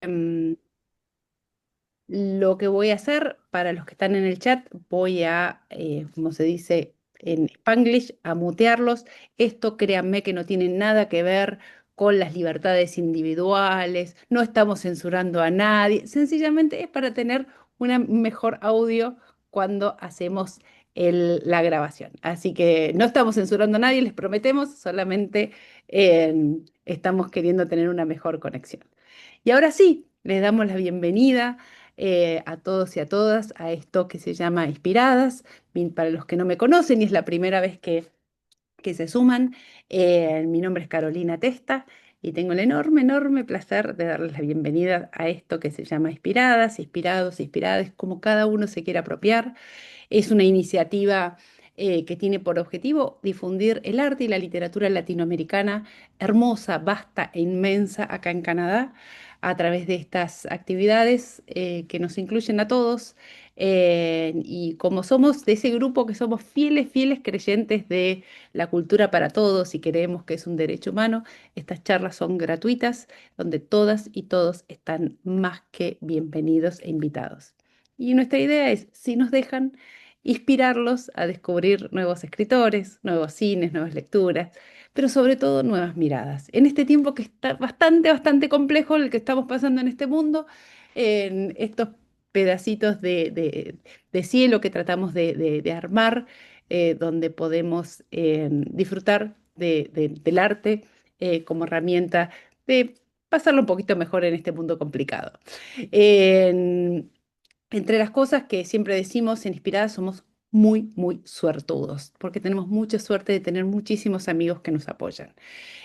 Em, lo que voy a hacer para los que están en el chat, voy a, como se dice en Spanglish, a mutearlos. Esto créanme que no tiene nada que ver con las libertades individuales, no estamos censurando a nadie, sencillamente es para tener un mejor audio cuando hacemos la grabación. Así que no estamos censurando a nadie, les prometemos, solamente estamos queriendo tener una mejor conexión. Y ahora sí, les damos la bienvenida a todos y a todas a esto que se llama Inspiradas. Para los que no me conocen y es la primera vez que se suman, mi nombre es Carolina Testa y tengo el enorme, enorme placer de darles la bienvenida a esto que se llama Inspiradas, Inspirados, Inspiradas, como cada uno se quiera apropiar. Es una iniciativa que tiene por objetivo difundir el arte y la literatura latinoamericana hermosa, vasta e inmensa acá en Canadá a través de estas actividades que nos incluyen a todos. Y como somos de ese grupo que somos fieles, fieles creyentes de la cultura para todos y creemos que es un derecho humano, estas charlas son gratuitas, donde todas y todos están más que bienvenidos e invitados. Y nuestra idea es, si nos dejan, inspirarlos a descubrir nuevos escritores, nuevos cines, nuevas lecturas, pero sobre todo nuevas miradas. En este tiempo que está bastante, bastante complejo el que estamos pasando en este mundo, en estos pedacitos de cielo que tratamos de armar, donde podemos disfrutar del arte como herramienta de pasarlo un poquito mejor en este mundo complicado. En- Entre las cosas que siempre decimos en Inspiradas, somos muy, muy suertudos, porque tenemos mucha suerte de tener muchísimos amigos que nos apoyan.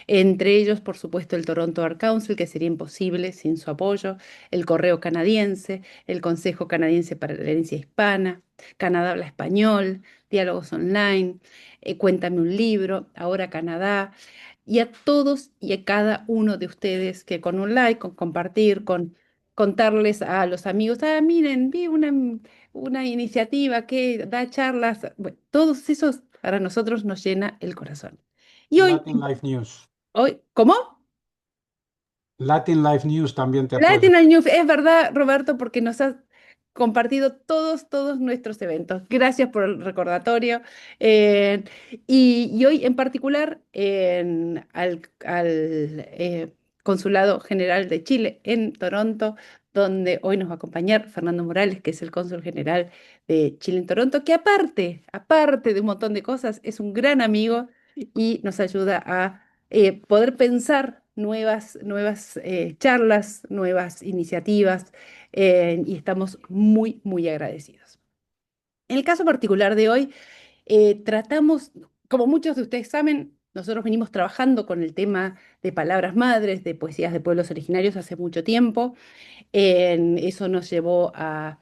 Entre ellos, por supuesto, el Toronto Art Council, que sería imposible sin su apoyo, el Correo Canadiense, el Consejo Canadiense para la Herencia Hispana, Canadá Habla Español, Diálogos Online, Cuéntame un libro, Ahora Canadá, y a todos y a cada uno de ustedes que con un like, con compartir, con contarles a los amigos, ah, miren, vi una iniciativa que da charlas, bueno, todos esos para nosotros nos llena el corazón. Y hoy Latin Life News. ¿Cómo? Latin Life News también te apoya. Latin News, es verdad, Roberto, porque nos has compartido todos nuestros eventos. Gracias por el recordatorio. Eh, y hoy en particular al Consulado General de Chile en Toronto, donde hoy nos va a acompañar Fernando Morales, que es el cónsul general de Chile en Toronto, que aparte de un montón de cosas, es un gran amigo y nos ayuda a poder pensar nuevas charlas, nuevas iniciativas, y estamos muy, muy agradecidos. En el caso particular de hoy, tratamos, como muchos de ustedes saben, nosotros venimos trabajando con el tema de palabras madres, de poesías de pueblos originarios hace mucho tiempo. Eso nos llevó a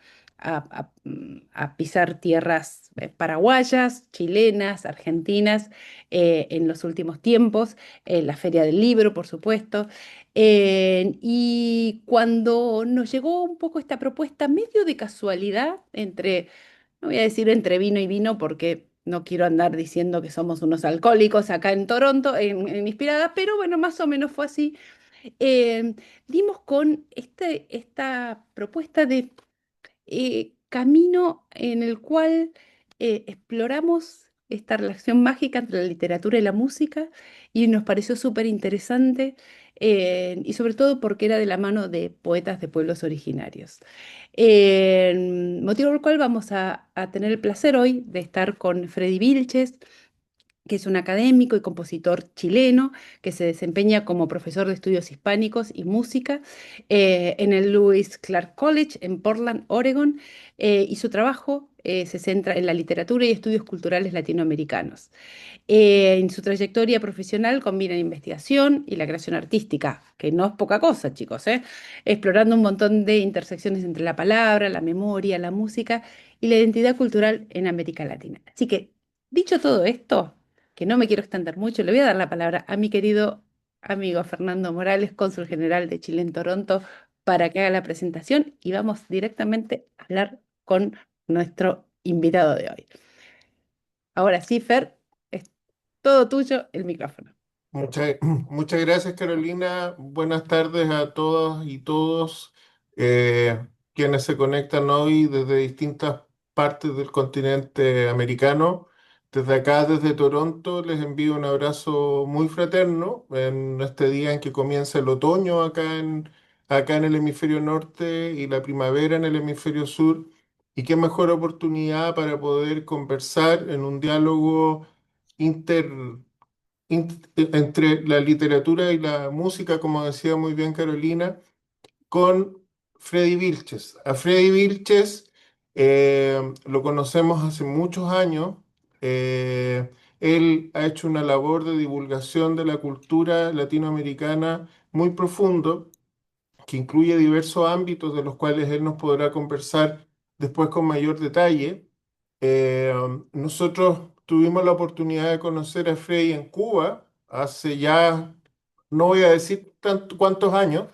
pisar tierras paraguayas, chilenas, argentinas en los últimos tiempos, la Feria del Libro, por supuesto. Y cuando nos llegó un poco esta propuesta, medio de casualidad, no voy a decir entre vino y vino porque no quiero andar diciendo que somos unos alcohólicos acá en Toronto, en Inspirada, pero bueno, más o menos fue así. eh, Dimos con esta propuesta de camino en el cual exploramos esta relación mágica entre la literatura y la música y nos pareció súper interesante, y sobre todo porque era de la mano de poetas de pueblos originarios. Motivo por el cual vamos a tener el placer hoy de estar con Freddy Vilches, que es un académico y compositor chileno que se desempeña como profesor de estudios hispánicos y música en el Lewis Clark College en Portland, Oregon, y su trabajo se centra en la literatura y estudios culturales latinoamericanos. En su trayectoria profesional combina la investigación y la creación artística, que no es poca cosa, chicos, explorando un montón de intersecciones entre la palabra, la memoria, la música y la identidad cultural en América Latina. Así que, dicho todo esto, que no me quiero extender mucho, le voy a dar la palabra a mi querido amigo Fernando Morales, cónsul general de Chile en Toronto, para que haga la presentación y vamos directamente a hablar con nuestro invitado de hoy. Ahora sí, Fer, es todo tuyo el micrófono. Muchas gracias, Carolina. Buenas tardes a todas y todos eh, quienes se conectan hoy desde distintas partes del continente americano. Desde acá, desde Toronto, les envío un abrazo muy fraterno en este día en que comienza el otoño acá en el hemisferio norte y la primavera en el hemisferio sur. Y qué mejor oportunidad para poder conversar en un diálogo entre la literatura y la música, como decía muy bien Carolina, con Freddy Vilches. A Freddy Vilches lo conocemos hace muchos años. Él ha hecho una labor de divulgación de la cultura latinoamericana muy profundo que incluye diversos ámbitos de los cuales él nos podrá conversar después con mayor detalle. Eh, Nosotros tuvimos la oportunidad de conocer a Frei en Cuba hace ya, no voy a decir cuántos años,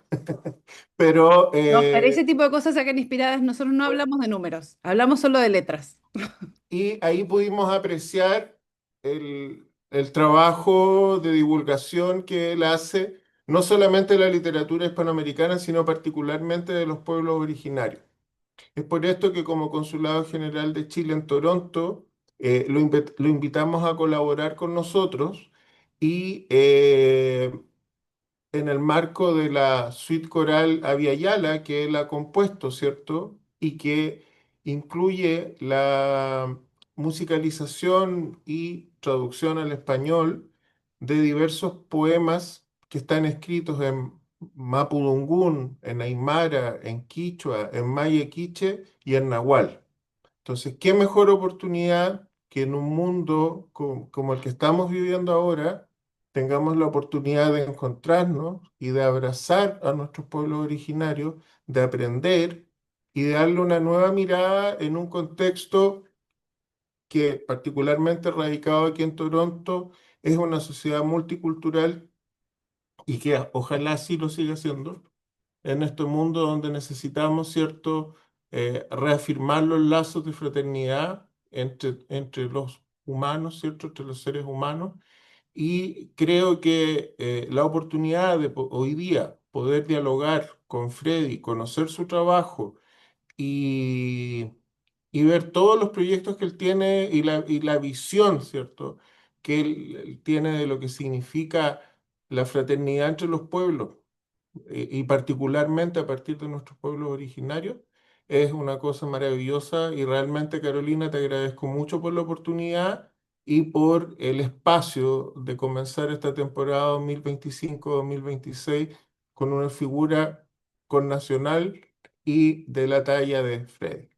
pero No, para ese tipo de cosas acá en Inspiradas nosotros no hablamos de números, hablamos solo de letras. y ahí pudimos apreciar el trabajo de divulgación que él hace, no solamente de la literatura hispanoamericana, sino particularmente de los pueblos originarios. Es por esto que como Consulado General de Chile en Toronto, lo invitamos a colaborar con nosotros y en el marco de la suite coral Avia Yala que él ha compuesto, ¿cierto? Y que incluye la musicalización y traducción al español de diversos poemas que están escritos en mapudungún, en aymara, en quichua, en maya quiche y en nahual. Entonces, ¿qué mejor oportunidad que en un mundo como el que estamos viviendo ahora tengamos la oportunidad de encontrarnos y de abrazar a nuestros pueblos originarios, de aprender y de darle una nueva mirada en un contexto que particularmente radicado aquí en Toronto es una sociedad multicultural y que ojalá así lo siga siendo en este mundo donde necesitamos, ¿cierto?, reafirmar los lazos de fraternidad entre los humanos, ¿cierto?, entre los seres humanos. Y creo que la oportunidad de hoy día poder dialogar con Freddy, conocer su trabajo y, y ver todos los proyectos que él tiene y la visión, ¿cierto?, que él tiene de lo que significa la fraternidad entre los pueblos y particularmente a partir de nuestros pueblos originarios, es una cosa maravillosa y realmente, Carolina, te agradezco mucho por la oportunidad y por el espacio de comenzar esta temporada 2025-2026 con una figura connacional y de la talla de Freddy.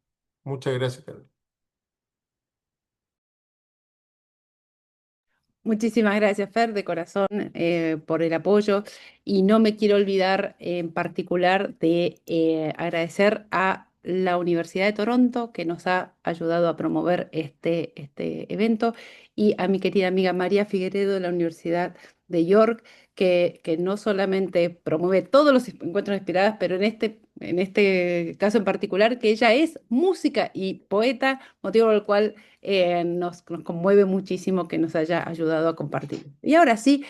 Muchas gracias, Carolina. Muchísimas gracias, Fer, de corazón, por el apoyo. Y no me quiero olvidar en particular de agradecer a la Universidad de Toronto que nos ha ayudado a promover este evento y a mi querida amiga María Figueredo de la Universidad de York, que no solamente promueve todos los encuentros inspirados, pero en este caso en particular, que ella es música y poeta, motivo por el cual nos conmueve muchísimo que nos haya ayudado a compartir. Y ahora sí,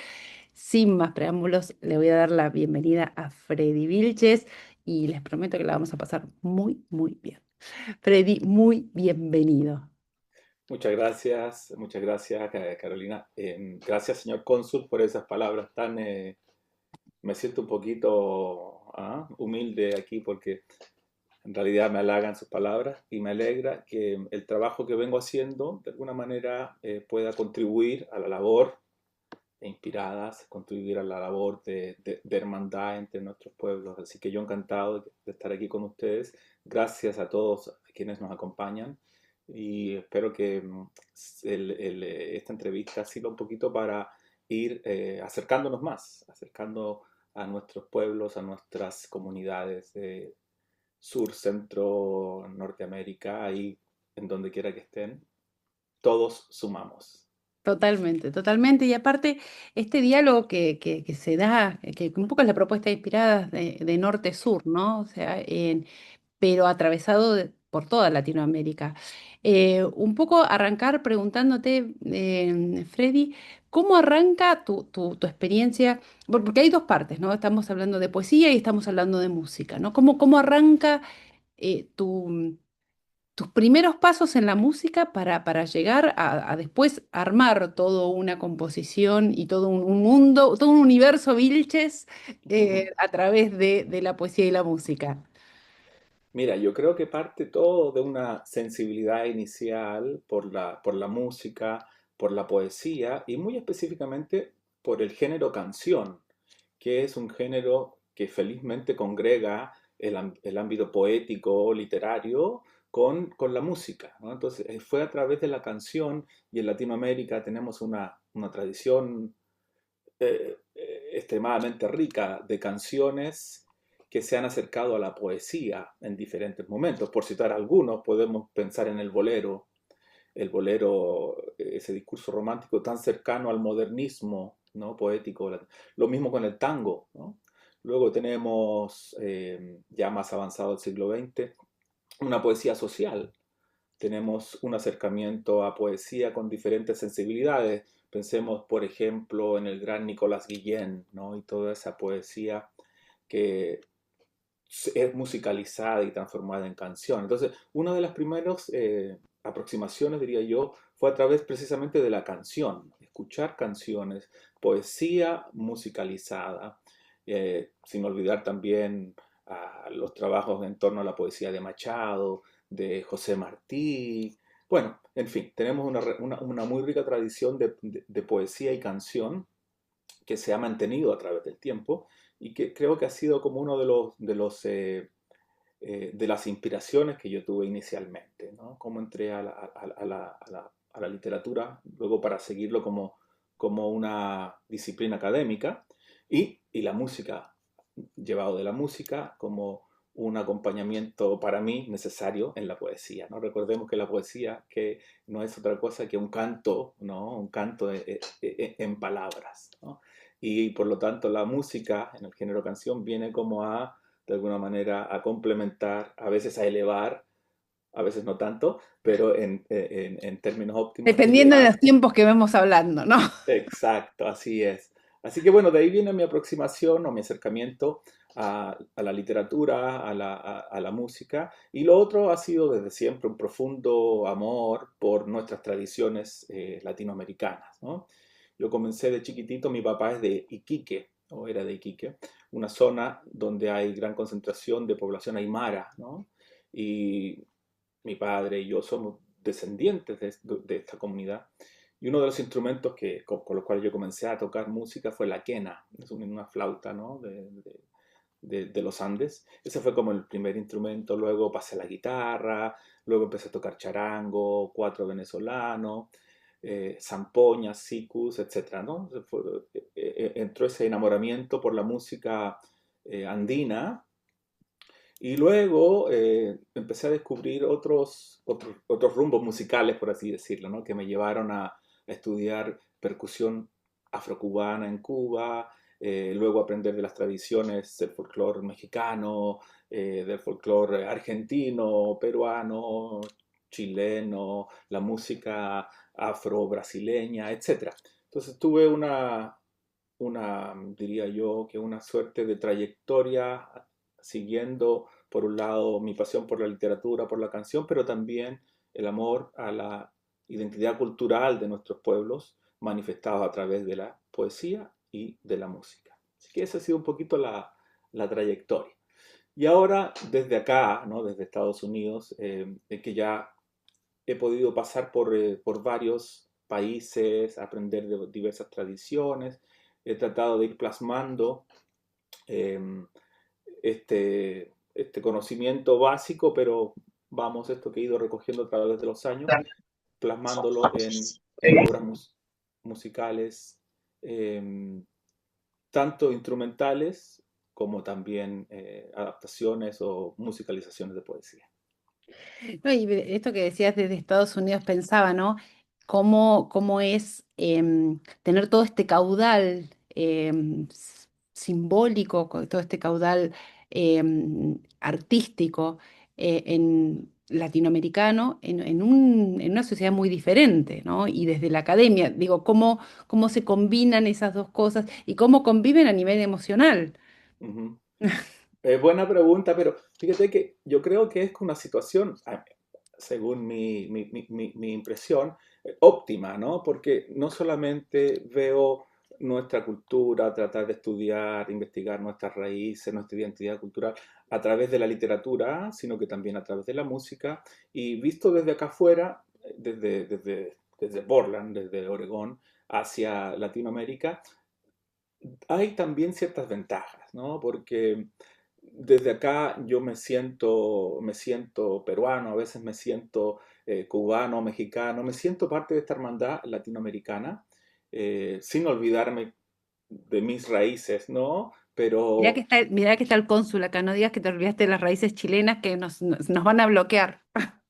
sin más preámbulos, le voy a dar la bienvenida a Freddy Vilches y les prometo que la vamos a pasar muy, muy bien. Freddy, muy bienvenido. Muchas gracias, Carolina. Gracias, señor cónsul, por esas palabras tan... me siento un poquito humilde aquí porque en realidad me halagan sus palabras y me alegra que el trabajo que vengo haciendo de alguna manera pueda contribuir a la labor de Inspiradas, contribuir a la labor de hermandad entre nuestros pueblos. Así que yo encantado de estar aquí con ustedes. Gracias a todos quienes nos acompañan y espero que esta entrevista sirva un poquito para ir acercándonos más, acercando a nuestros pueblos, a nuestras comunidades de Sur, Centro, Norteamérica, ahí en donde quiera que estén. Todos sumamos. Totalmente, totalmente. Y aparte, este diálogo que se da, que un poco es la propuesta inspirada de norte-sur, ¿no? O sea, pero atravesado por toda Latinoamérica. Un poco arrancar preguntándote, Freddy, ¿cómo arranca tu experiencia? Porque hay dos partes, ¿no? Estamos hablando de poesía y estamos hablando de música, ¿no? ¿Cómo arranca tus primeros pasos en la música para llegar a después armar toda una composición y todo un mundo, todo un universo Vilches a través de la poesía y la música? Mira, yo creo que parte todo de una sensibilidad inicial por la música, por la poesía y muy específicamente por el género canción, que es un género que felizmente congrega el ámbito poético, literario, con la música, ¿no? Entonces, fue a través de la canción y en Latinoamérica tenemos una tradición extremadamente rica de canciones que se han acercado a la poesía en diferentes momentos. Por citar algunos, podemos pensar en el bolero, ese discurso romántico tan cercano al modernismo, ¿no? Poético. Lo mismo con el tango, ¿no? Luego tenemos, ya más avanzado el siglo XX, una poesía social. Tenemos un acercamiento a poesía con diferentes sensibilidades. Pensemos, por ejemplo, en el gran Nicolás Guillén, ¿no? Y toda esa poesía que es musicalizada y transformada en canción. Entonces, una de las primeras aproximaciones, diría yo, fue a través precisamente de la canción, escuchar canciones, poesía musicalizada, sin olvidar también los trabajos en torno a la poesía de Machado, de José Martí. Bueno, en fin, tenemos una muy rica tradición de poesía y canción que se ha mantenido a través del tiempo y que creo que ha sido como uno de las inspiraciones que yo tuve inicialmente, ¿no? Cómo entré a la literatura, luego para seguirlo como una disciplina académica y la música, llevado de la música como un acompañamiento para mí necesario en la poesía, ¿no? Recordemos que la poesía que no es otra cosa que un canto, ¿no? Un canto en palabras, ¿no? Y por lo tanto la música en el género canción viene como de alguna manera, a complementar, a veces a elevar, a veces no tanto, pero en términos óptimos, Dependiendo de elevar. los tiempos que vemos hablando, ¿no? Exacto, así es. Así que bueno, de ahí viene mi aproximación o mi acercamiento a la literatura, a la música. Y lo otro ha sido desde siempre un profundo amor por nuestras tradiciones latinoamericanas, ¿no? Yo comencé de chiquitito, mi papá es de Iquique, o era de Iquique, una zona donde hay gran concentración de población aymara, ¿no? Y mi padre y yo somos descendientes de esta comunidad. Y uno de los instrumentos con los cuales yo comencé a tocar música fue la quena, es una flauta, ¿no? De los Andes. Ese fue como el primer instrumento. Luego pasé a la guitarra, luego empecé a tocar charango, cuatro venezolano, zampoña, sikus, etcétera, ¿no? Entró ese enamoramiento por la música andina y luego empecé a descubrir otros rumbos musicales, por así decirlo, ¿no? Que me llevaron a estudiar percusión afrocubana en Cuba, luego aprender de las tradiciones del folclore mexicano, del folclore argentino, peruano, chileno, la música afro-brasileña, etcétera. Entonces tuve diría yo, que una suerte de trayectoria siguiendo, por un lado, mi pasión por la literatura, por la canción, pero también el amor a la identidad cultural de nuestros pueblos, manifestado a través de la poesía y de la música. Así que esa ha sido un poquito la trayectoria. Y ahora, desde acá, ¿no? Desde Estados Unidos, que ya he podido pasar por varios países, aprender de diversas tradiciones, he tratado de ir plasmando eh, este conocimiento básico, pero vamos, esto que he ido recogiendo a través de los años, plasmándolo en obras musicales, eh, tanto instrumentales como también adaptaciones o musicalizaciones de poesía. No, y esto que decías desde Estados Unidos pensaba, ¿no? Cómo es tener todo este caudal simbólico, todo este caudal artístico en latinoamericano en una sociedad muy diferente, ¿no? Y desde la academia, digo, cómo se combinan esas dos cosas y cómo conviven a nivel emocional. Ujú. Buena pregunta, pero fíjate que yo creo que es una situación, según mi impresión, óptima, ¿no? Porque no solamente veo nuestra cultura, tratar de estudiar, investigar nuestras raíces, nuestra identidad cultural a través de la literatura, sino que también a través de la música. Y visto desde acá afuera, desde Portland, desde Oregón, hacia Latinoamérica, hay también ciertas ventajas, ¿no? Porque desde acá yo me siento peruano, a veces me siento cubano, mexicano, me siento parte de esta hermandad latinoamericana, sin olvidarme de mis raíces, ¿no? Pero Mirá que está el cónsul acá, no digas que te olvidaste de las raíces chilenas que nos van a bloquear.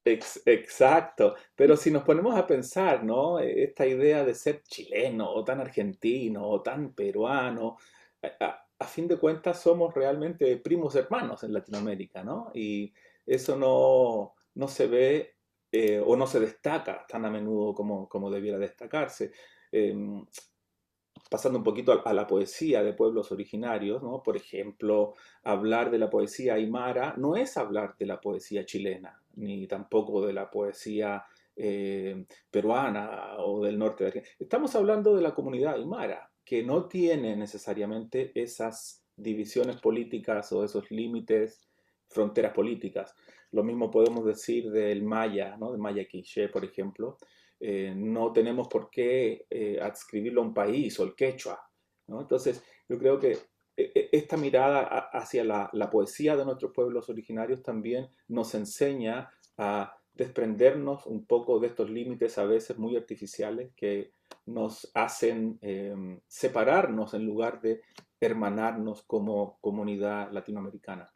exacto, pero si nos ponemos a pensar, ¿no? Esta idea de ser chileno o tan argentino o tan peruano, a fin de cuentas somos realmente primos hermanos en Latinoamérica, ¿no? Y eso no se ve o no se destaca tan a menudo como debiera destacarse. Em, Pasando un poquito a la poesía de pueblos originarios, ¿no? Por ejemplo, hablar de la poesía aymara no es hablar de la poesía chilena, ni tampoco de la poesía peruana o del norte de Argentina. Estamos hablando de la comunidad aymara, que no tiene necesariamente esas divisiones políticas o esos límites, fronteras políticas. Lo mismo podemos decir del maya, ¿no? Del maya quiché, por ejemplo, no tenemos por qué adscribirlo a un país o el quechua, ¿no? Entonces, yo creo que esta mirada hacia la poesía de nuestros pueblos originarios también nos enseña a desprendernos un poco de estos límites a veces muy artificiales que nos hacen separarnos en lugar de hermanarnos como comunidad latinoamericana.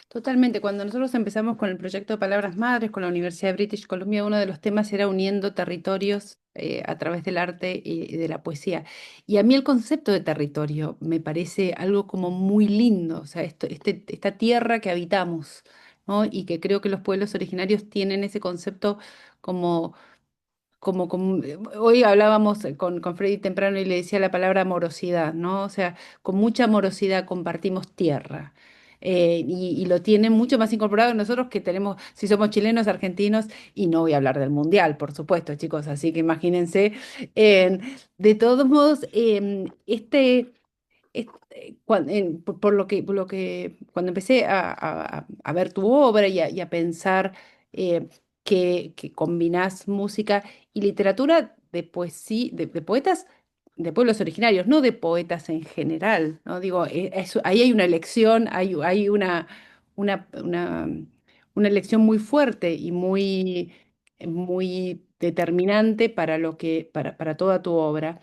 Totalmente. Cuando nosotros empezamos con el proyecto de Palabras Madres con la Universidad de British Columbia, uno de los temas era uniendo territorios a través del arte y de la poesía. Y a mí el concepto de territorio me parece algo como muy lindo, o sea, esta tierra que habitamos, ¿no? Y que creo que los pueblos originarios tienen ese concepto como hoy hablábamos con Freddy temprano y le decía la palabra amorosidad, ¿no? O sea, con mucha amorosidad compartimos tierra. Y lo tienen mucho más incorporado en nosotros que tenemos, si somos chilenos, argentinos, y no voy a hablar del mundial, por supuesto, chicos, así que imagínense. Eh, de todos modos, por lo que cuando empecé a ver tu obra y a pensar que combinás música y literatura de poesía, de poetas de pueblos originarios, no de poetas en general, ¿no? Digo, ahí hay una elección, hay una, una, una elección muy fuerte y muy determinante para toda tu obra.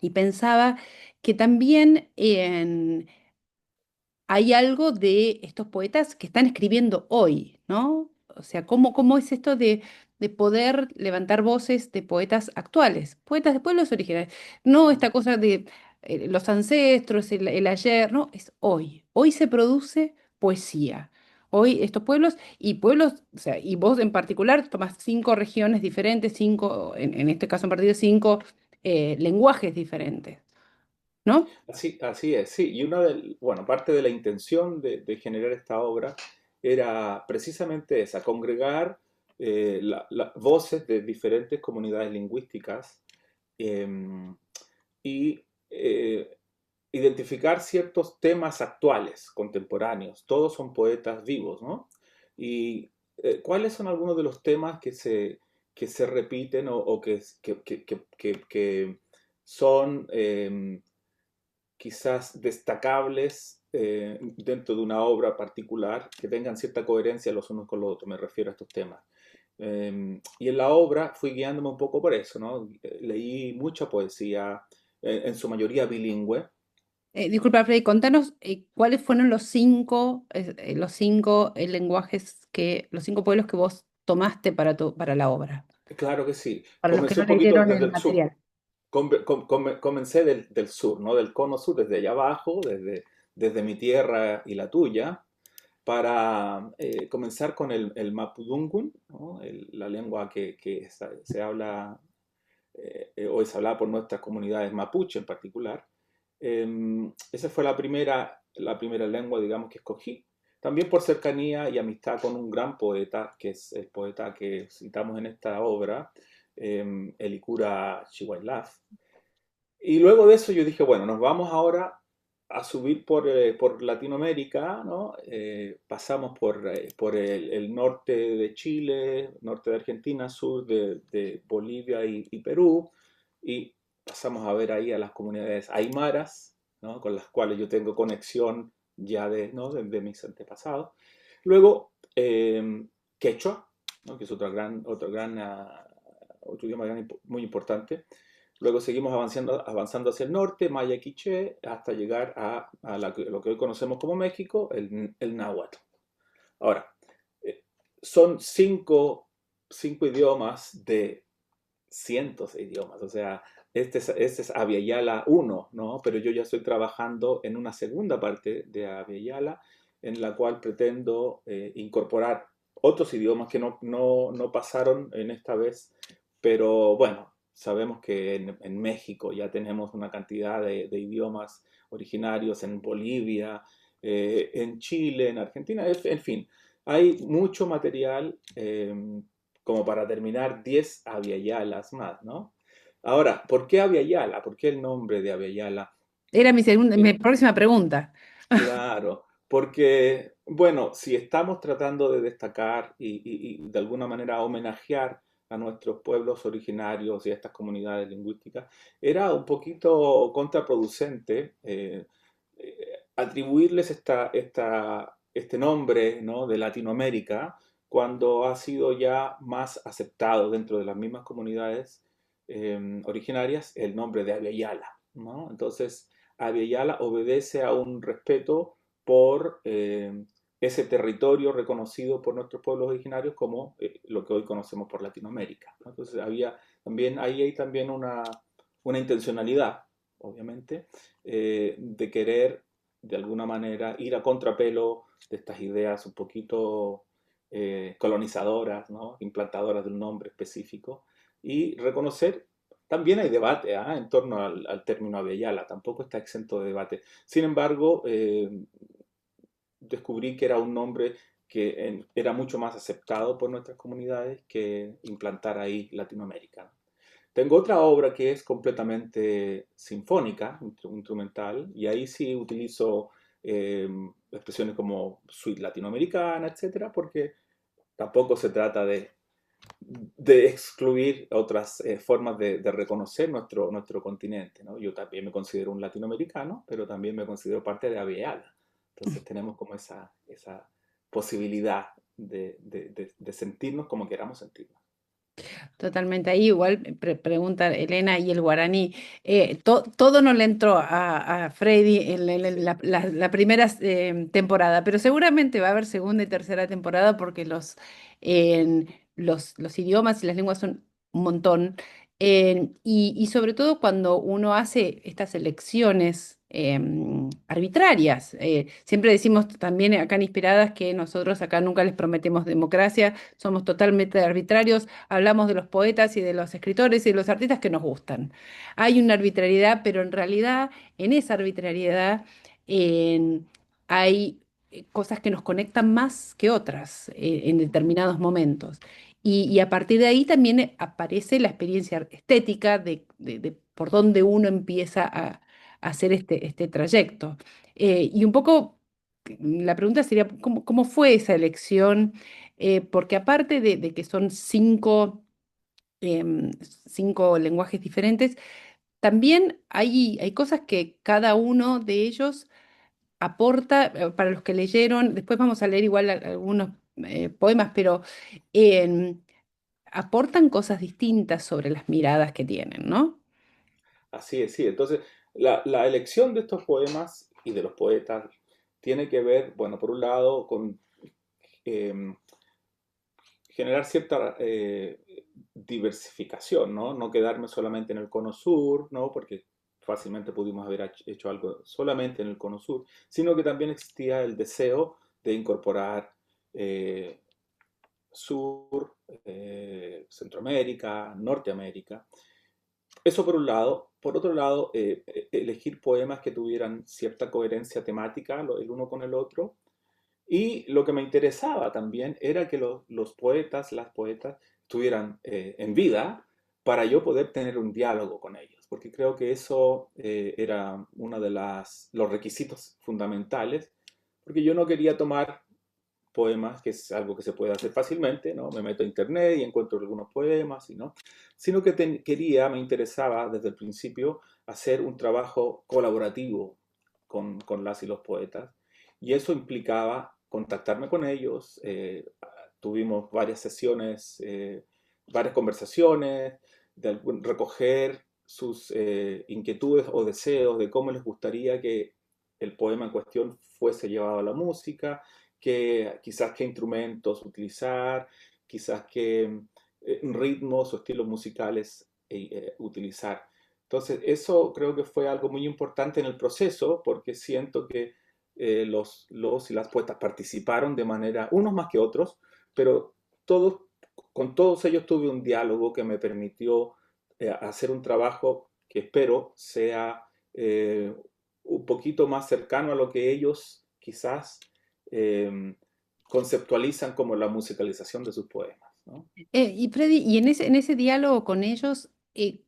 Y pensaba que también hay algo de estos poetas que están escribiendo hoy, ¿no? O sea, ¿cómo es esto de poder levantar voces de poetas actuales, poetas de pueblos originarios? No esta cosa de los ancestros, el ayer, no, es hoy. Hoy se produce poesía. Hoy estos pueblos, o sea, y vos en particular tomás 5 regiones diferentes, en este caso en particular, 5 lenguajes diferentes, ¿no? Así es, sí. Y bueno, parte de la intención de generar esta obra era precisamente esa, congregar las voces de diferentes comunidades lingüísticas em, y identificar ciertos temas actuales, contemporáneos. Todos son poetas vivos, ¿no? Y ¿cuáles son algunos de los temas que se repiten o que son quizás destacables dentro de una obra particular, que tengan cierta coherencia los unos con los otros, me refiero a estos temas? Y en la obra fui guiándome un poco por eso, ¿no? Leí mucha poesía, en su mayoría bilingüe. Disculpa, Freddy, contanos cuáles fueron los cinco lenguajes los 5 pueblos que vos tomaste para la obra, Claro que sí. para los que Comencé no un poquito leyeron desde el el sur. material. Comencé del sur, ¿no? Del cono sur, desde allá abajo, desde mi tierra y la tuya. para comenzar con el Mapudungun, ¿no? La lengua que se habla o es hablada por nuestras comunidades mapuche en particular. Esa fue la primera lengua, digamos, que escogí. También por cercanía y amistad con un gran poeta, que es el poeta que citamos en esta obra, Elikura Chihuaylaf. Y luego de eso yo dije, bueno, nos vamos ahora a subir por Latinoamérica, ¿no? Pasamos por el norte de Chile, norte de Argentina, sur de Bolivia y Perú, y pasamos a ver ahí a las comunidades aymaras, ¿no? Con las cuales yo tengo conexión ya ¿no? de mis antepasados. Luego, quechua, ¿no? Que es otro idioma muy importante. Luego seguimos avanzando hacia el norte, maya quiché, hasta llegar a lo que hoy conocemos como México, el náhuatl. Ahora, son cinco idiomas de cientos de idiomas, o sea, este es Abya Yala 1, ¿no? Pero yo ya estoy trabajando en una segunda parte de Abya Yala, en la cual pretendo incorporar otros idiomas que no pasaron en esta vez, pero bueno, sabemos que en México ya tenemos una cantidad de idiomas originarios, en Bolivia, en Chile, en Argentina, en fin, hay mucho material como para terminar 10 Abyayalas más, ¿no? Ahora, ¿por qué Abyayala? ¿Por qué el nombre de Abyayala? Era mi próxima pregunta. Claro, porque, bueno, si estamos tratando de destacar y de alguna manera homenajear a nuestros pueblos originarios y a estas comunidades lingüísticas, era un poquito contraproducente atribuirles este nombre, ¿no? de Latinoamérica cuando ha sido ya más aceptado dentro de las mismas comunidades originarias el nombre de Abyayala, ¿no? Entonces, Abya obedece a un respeto por ese territorio reconocido por nuestros pueblos originarios como lo que hoy conocemos por Latinoamérica, ¿no? Entonces ahí hay también una intencionalidad, obviamente, de querer de alguna manera ir a contrapelo de estas ideas un poquito colonizadoras, ¿no? Implantadoras de un nombre específico, y reconocer. También hay debate en torno al término Abya tampoco está exento de debate. Sin embargo, descubrí que era un nombre que era mucho más aceptado por nuestras comunidades que implantar ahí Latinoamérica. Tengo otra obra que es completamente sinfónica, instrumental, y ahí sí utilizo expresiones como suite latinoamericana, etcétera, porque tampoco se trata de excluir otras formas de reconocer nuestro continente, ¿no? Yo también me considero un latinoamericano, pero también me considero parte de Abya. Entonces tenemos como esa posibilidad de sentirnos como queramos sentirnos. Totalmente. Ahí igual pregunta Elena y el guaraní. Todo no le entró a Freddy en la primera temporada, pero seguramente va a haber segunda y tercera temporada porque los idiomas y las lenguas son un montón. Y sobre todo cuando uno hace estas elecciones arbitrarias. Siempre decimos también acá en Inspiradas que nosotros acá nunca les prometemos democracia, somos totalmente arbitrarios. Hablamos de los poetas y de los escritores y de los artistas que nos gustan. Hay una arbitrariedad, pero en realidad en esa arbitrariedad hay cosas que nos conectan más que otras en determinados momentos. Y a partir de ahí también aparece la experiencia estética de por dónde uno empieza a hacer este trayecto. Y un poco la pregunta sería, ¿cómo fue esa elección? Porque aparte de que son em, cinco lenguajes diferentes, también hay cosas que cada uno de ellos aporta, para los que leyeron, después vamos a leer igual algunos poemas, pero em, aportan cosas distintas sobre las miradas que tienen, ¿no? Así es, sí. Entonces, la elección de estos poemas y de los poetas tiene que ver, bueno, por un lado, con eh, generar cierta diversificación, ¿no? No quedarme solamente en el cono sur, ¿no? Porque fácilmente pudimos haber hecho algo solamente en el cono sur, sino que también existía el deseo de incorporar Sur, Centroamérica, Norteamérica. Eso por un lado. Por otro lado, elegir poemas que tuvieran cierta coherencia temática el uno con el otro. Y lo que me interesaba también era que los poetas, las poetas, estuvieran en vida para yo poder tener un diálogo con ellos, porque creo que eso era uno de los requisitos fundamentales, porque yo no quería tomar poemas, que es algo que se puede hacer fácilmente, ¿no? Me meto a internet y encuentro algunos poemas, ¿no? Sino que me interesaba desde el principio hacer un trabajo colaborativo con las y los poetas, y eso implicaba contactarme con ellos, tuvimos varias sesiones, varias conversaciones, recoger sus inquietudes o deseos de cómo les gustaría que el poema en cuestión fuese llevado a la música, quizás qué instrumentos utilizar, quizás qué ritmos o estilos musicales utilizar. Entonces, eso creo que fue algo muy importante en el proceso, porque siento que los y las poetas participaron de manera, unos más que otros, pero todos, con todos ellos tuve un diálogo que me permitió hacer un trabajo que espero sea un poquito más cercano a lo que ellos quizás eh, conceptualizan como la musicalización de sus poemas, ¿no? Y Freddy, y en ese diálogo con ellos,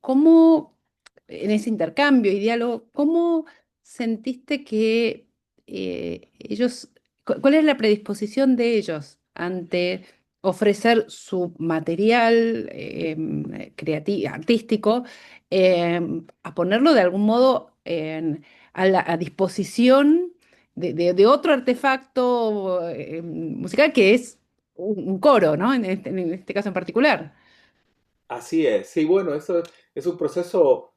¿cómo, en ese intercambio y diálogo, cómo sentiste que ellos, cuál es la predisposición de ellos ante ofrecer su material artístico, a ponerlo de algún modo a disposición de otro artefacto musical que es un coro, ¿no? En este caso en particular. Así es, sí, bueno, eso es un proceso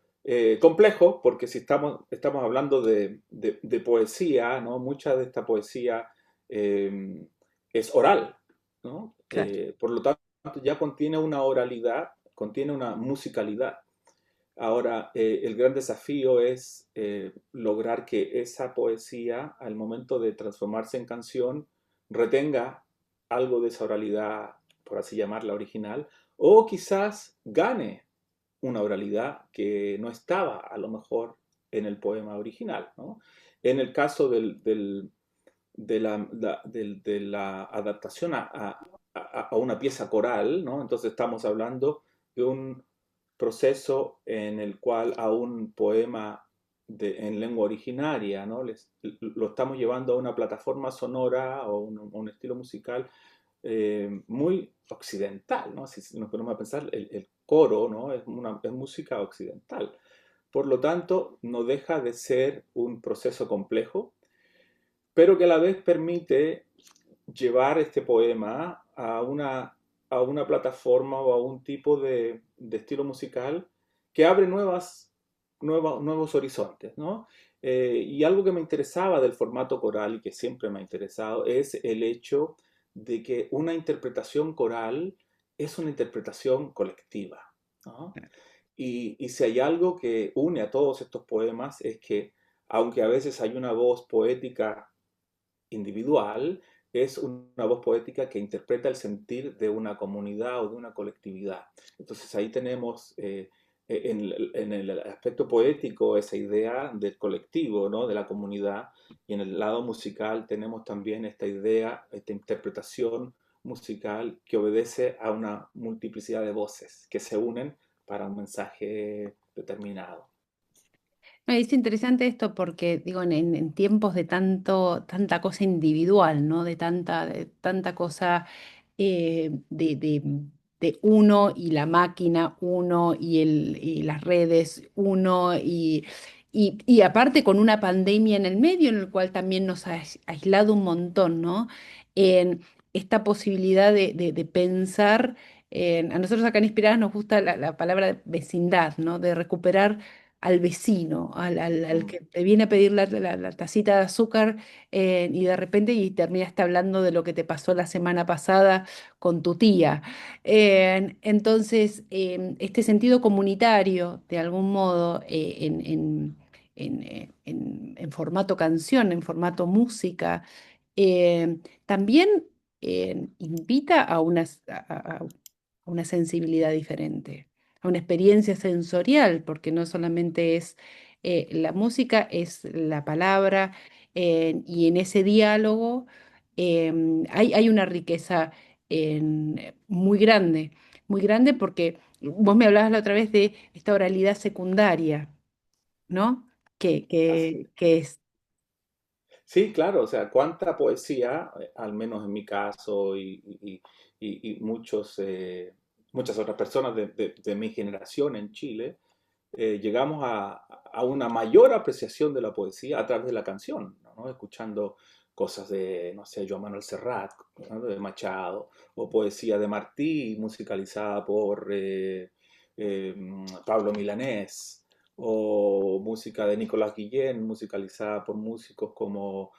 complejo, porque si estamos hablando de poesía, ¿no? Mucha de esta poesía eh, es oral, ¿no? Claro. Por lo tanto, ya contiene una oralidad, contiene una musicalidad. Ahora, el gran desafío es lograr que esa poesía, al momento de transformarse en canción, retenga algo de esa oralidad, por así llamarla original, o quizás gane una oralidad que no estaba a lo mejor en el poema original, ¿no? En el caso de la adaptación a una pieza coral, ¿no? Entonces estamos hablando de un proceso en el cual a un poema en lengua originaria, ¿no? Lo estamos llevando a una plataforma sonora o un estilo musical muy occidental, ¿no? Si nos ponemos a pensar, el coro, ¿no? Es música occidental. Por lo tanto, no deja de ser un proceso complejo, pero que a la vez permite llevar este poema a una plataforma o a un tipo de estilo musical que abre nuevos horizontes, ¿no? Y algo que me interesaba del formato coral y que siempre me ha interesado es el hecho de que una interpretación coral es una interpretación colectiva, ¿no? Y si hay algo que une a todos estos poemas es que, aunque a veces hay una voz poética individual, es una voz poética que interpreta el sentir de una comunidad o de una colectividad. Entonces ahí tenemos en el aspecto poético esa idea del colectivo, ¿no? De la comunidad, y en el lado musical tenemos también esta idea, esta interpretación musical que obedece a una multiplicidad de voces que se unen para un mensaje determinado. No, es interesante esto porque, digo, en tiempos de tanta cosa individual, ¿no? De tanta cosa de uno y la máquina, uno y las redes, uno y aparte con una pandemia en el medio en el cual también nos ha aislado un montón, ¿no? En esta posibilidad de pensar, a nosotros acá en Inspiradas nos gusta la palabra vecindad, ¿no? De recuperar al vecino, al Mm. que te viene a pedir la tacita de azúcar, y de repente y terminaste hablando de lo que te pasó la semana pasada con tu tía. Entonces, este sentido comunitario, de algún modo, en formato canción, en formato música, también invita a una sensibilidad diferente, a una experiencia sensorial, porque no solamente es la música, es la palabra, y en ese diálogo hay una riqueza muy grande porque vos me hablabas la otra vez de esta oralidad secundaria, ¿no? Así. Que es Sí, claro, o sea, cuánta poesía, al menos en mi caso y muchas otras personas de mi generación en Chile, llegamos a una mayor apreciación de la poesía a través de la canción, ¿no? Escuchando cosas de, no sé, Joan Manuel Serrat, ¿no? De Machado, o poesía de Martí musicalizada por Pablo Milanés, o música de Nicolás Guillén musicalizada por músicos como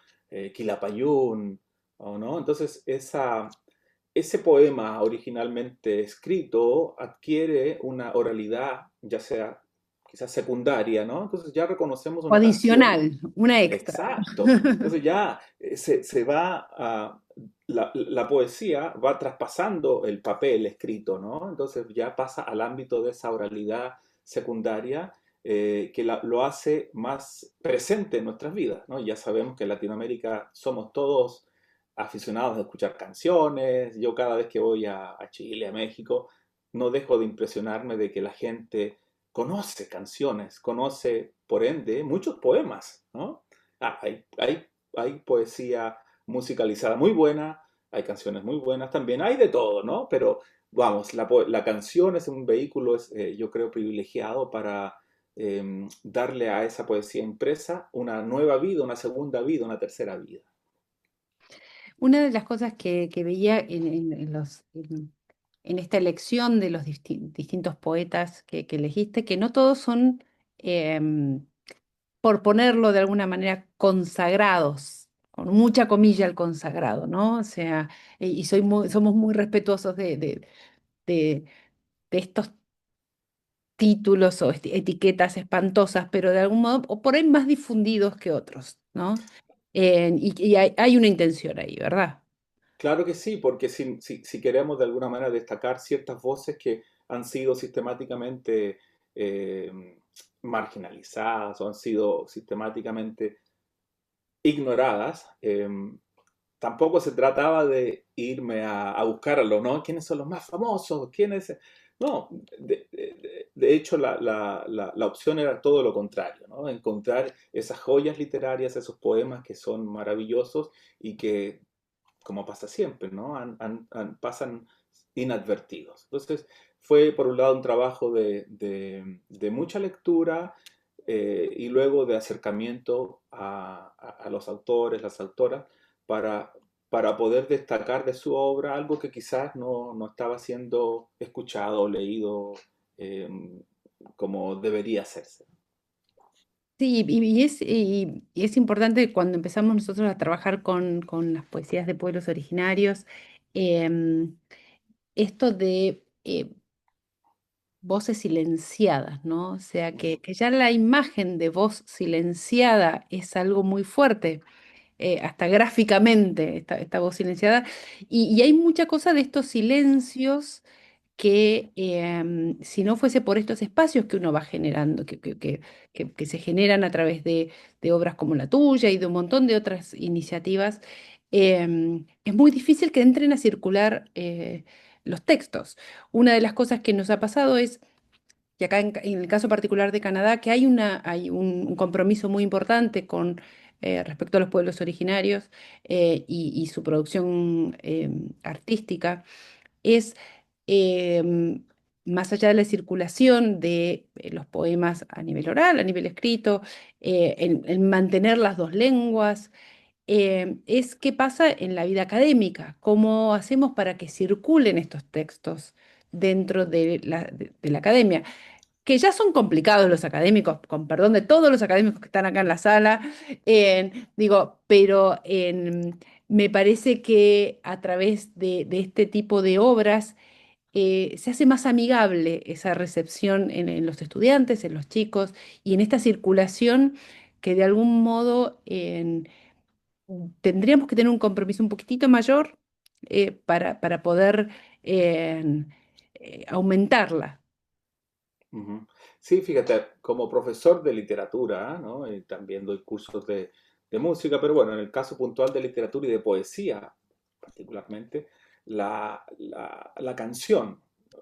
Quilapayún, ¿o no? Entonces, ese poema originalmente escrito adquiere una oralidad, ya sea quizás secundaria, ¿no? Entonces ya reconocemos o una canción. adicional, una extra. Exacto. Entonces ya se va a... La poesía va traspasando el papel escrito, ¿no? Entonces ya pasa al ámbito de esa oralidad secundaria que lo hace más presente en nuestras vidas, ¿no? Ya sabemos que en Latinoamérica somos todos aficionados a escuchar canciones. Yo cada vez que voy a Chile, a México, no dejo de impresionarme de que la gente conoce canciones, conoce, por ende, muchos poemas, ¿no? Hay poesía musicalizada muy buena, hay canciones muy buenas también, hay de todo, ¿no? Pero vamos, la canción es un vehículo, yo creo, privilegiado para darle a esa poesía impresa una nueva vida, una segunda vida, una tercera vida. Una de las cosas que veía en esta elección de los distintos poetas que elegiste, que no todos son, por ponerlo de alguna manera, consagrados, con mucha comilla el consagrado, ¿no? O sea, y somos muy respetuosos de- de estos títulos o etiquetas espantosas, pero de algún modo, o por ahí más difundidos que otros, ¿no? Y hay una intención ahí, ¿verdad? Claro que sí, porque si queremos de alguna manera destacar ciertas voces que han sido sistemáticamente eh, marginalizadas o han sido sistemáticamente ignoradas, tampoco se trataba de irme a buscarlo, ¿no? ¿Quiénes son los más famosos? ¿Quiénes? No, de hecho la opción era todo lo contrario, ¿no? Encontrar esas joyas literarias, esos poemas que son maravillosos y que como pasa siempre, ¿no? Pasan inadvertidos. Entonces, fue por un lado un trabajo de mucha lectura y luego de acercamiento a los autores, las autoras, para, para poder destacar de su obra algo que quizás no estaba siendo escuchado o leído eh, como debería hacerse. Sí, y es importante cuando empezamos nosotros a trabajar con las poesías de pueblos originarios, em, esto de voces silenciadas, ¿no? O sea, que ya la imagen de voz silenciada es algo muy fuerte, hasta gráficamente, esta voz silenciada, y hay mucha cosa de estos silencios que si no fuese por estos espacios que uno va generando, que se generan a través de obras como la tuya y de un montón de otras iniciativas, es muy difícil que entren a circular los textos. Una de las cosas que nos ha pasado es que acá en el caso particular de Canadá, que hay un compromiso muy importante con respecto a los pueblos originarios y su producción artística es em, más allá de la circulación de los poemas a nivel oral, a nivel escrito, en mantener las dos lenguas, es qué pasa en la vida académica, cómo hacemos para que circulen estos textos dentro de la academia, que ya son complicados los académicos, con perdón de todos los académicos que están acá en la sala, digo, pero me parece que a través de este tipo de obras, se hace más amigable esa recepción en los estudiantes, en los chicos y en esta circulación que de algún modo tendríamos que tener un compromiso un poquitito mayor para poder eh, aumentarla. Ujú. Sí, fíjate, como profesor de literatura, ¿no? También doy cursos de música, pero bueno, en el caso puntual de literatura y de poesía, particularmente, la canción,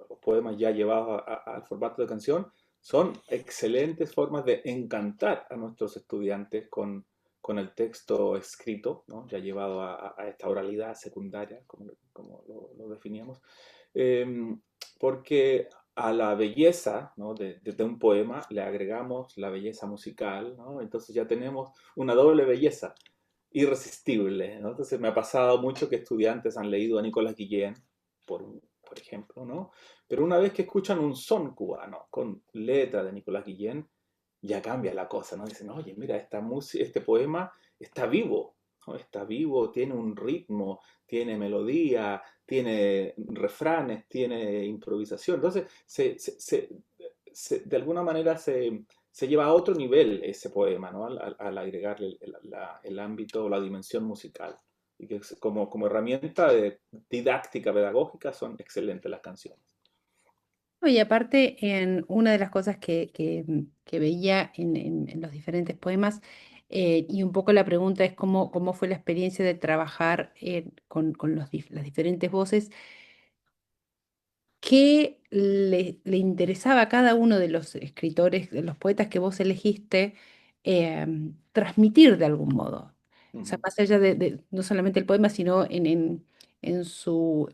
los poemas ya llevados al formato de canción, son excelentes formas de encantar a nuestros estudiantes con el texto escrito, ¿no? Ya llevado a esta oralidad secundaria, como lo definíamos. Em, Porque a la belleza, ¿no? de un poema le agregamos la belleza musical, ¿no? Entonces ya tenemos una doble belleza irresistible, ¿no? Entonces me ha pasado mucho que estudiantes han leído a Nicolás Guillén, por ejemplo, ¿no? Pero una vez que escuchan un son cubano con letra de Nicolás Guillén, ya cambia la cosa, ¿no? Dicen, oye, mira, este poema está vivo, ¿no? Está vivo, tiene un ritmo, tiene melodía, tiene refranes, tiene improvisación. Entonces, de alguna manera se lleva a otro nivel ese poema, ¿no? Al agregarle el ámbito o la dimensión musical. Y que como herramienta didáctica, pedagógica, son excelentes las canciones. No, y aparte, en una de las cosas que veía en los diferentes poemas, y un poco la pregunta es cómo fue la experiencia de trabajar con las diferentes voces. ¿Qué le interesaba a cada uno de los escritores, de los poetas que vos elegiste, transmitir de algún modo? O sea, Ujú. más allá de no solamente el poema, sino en su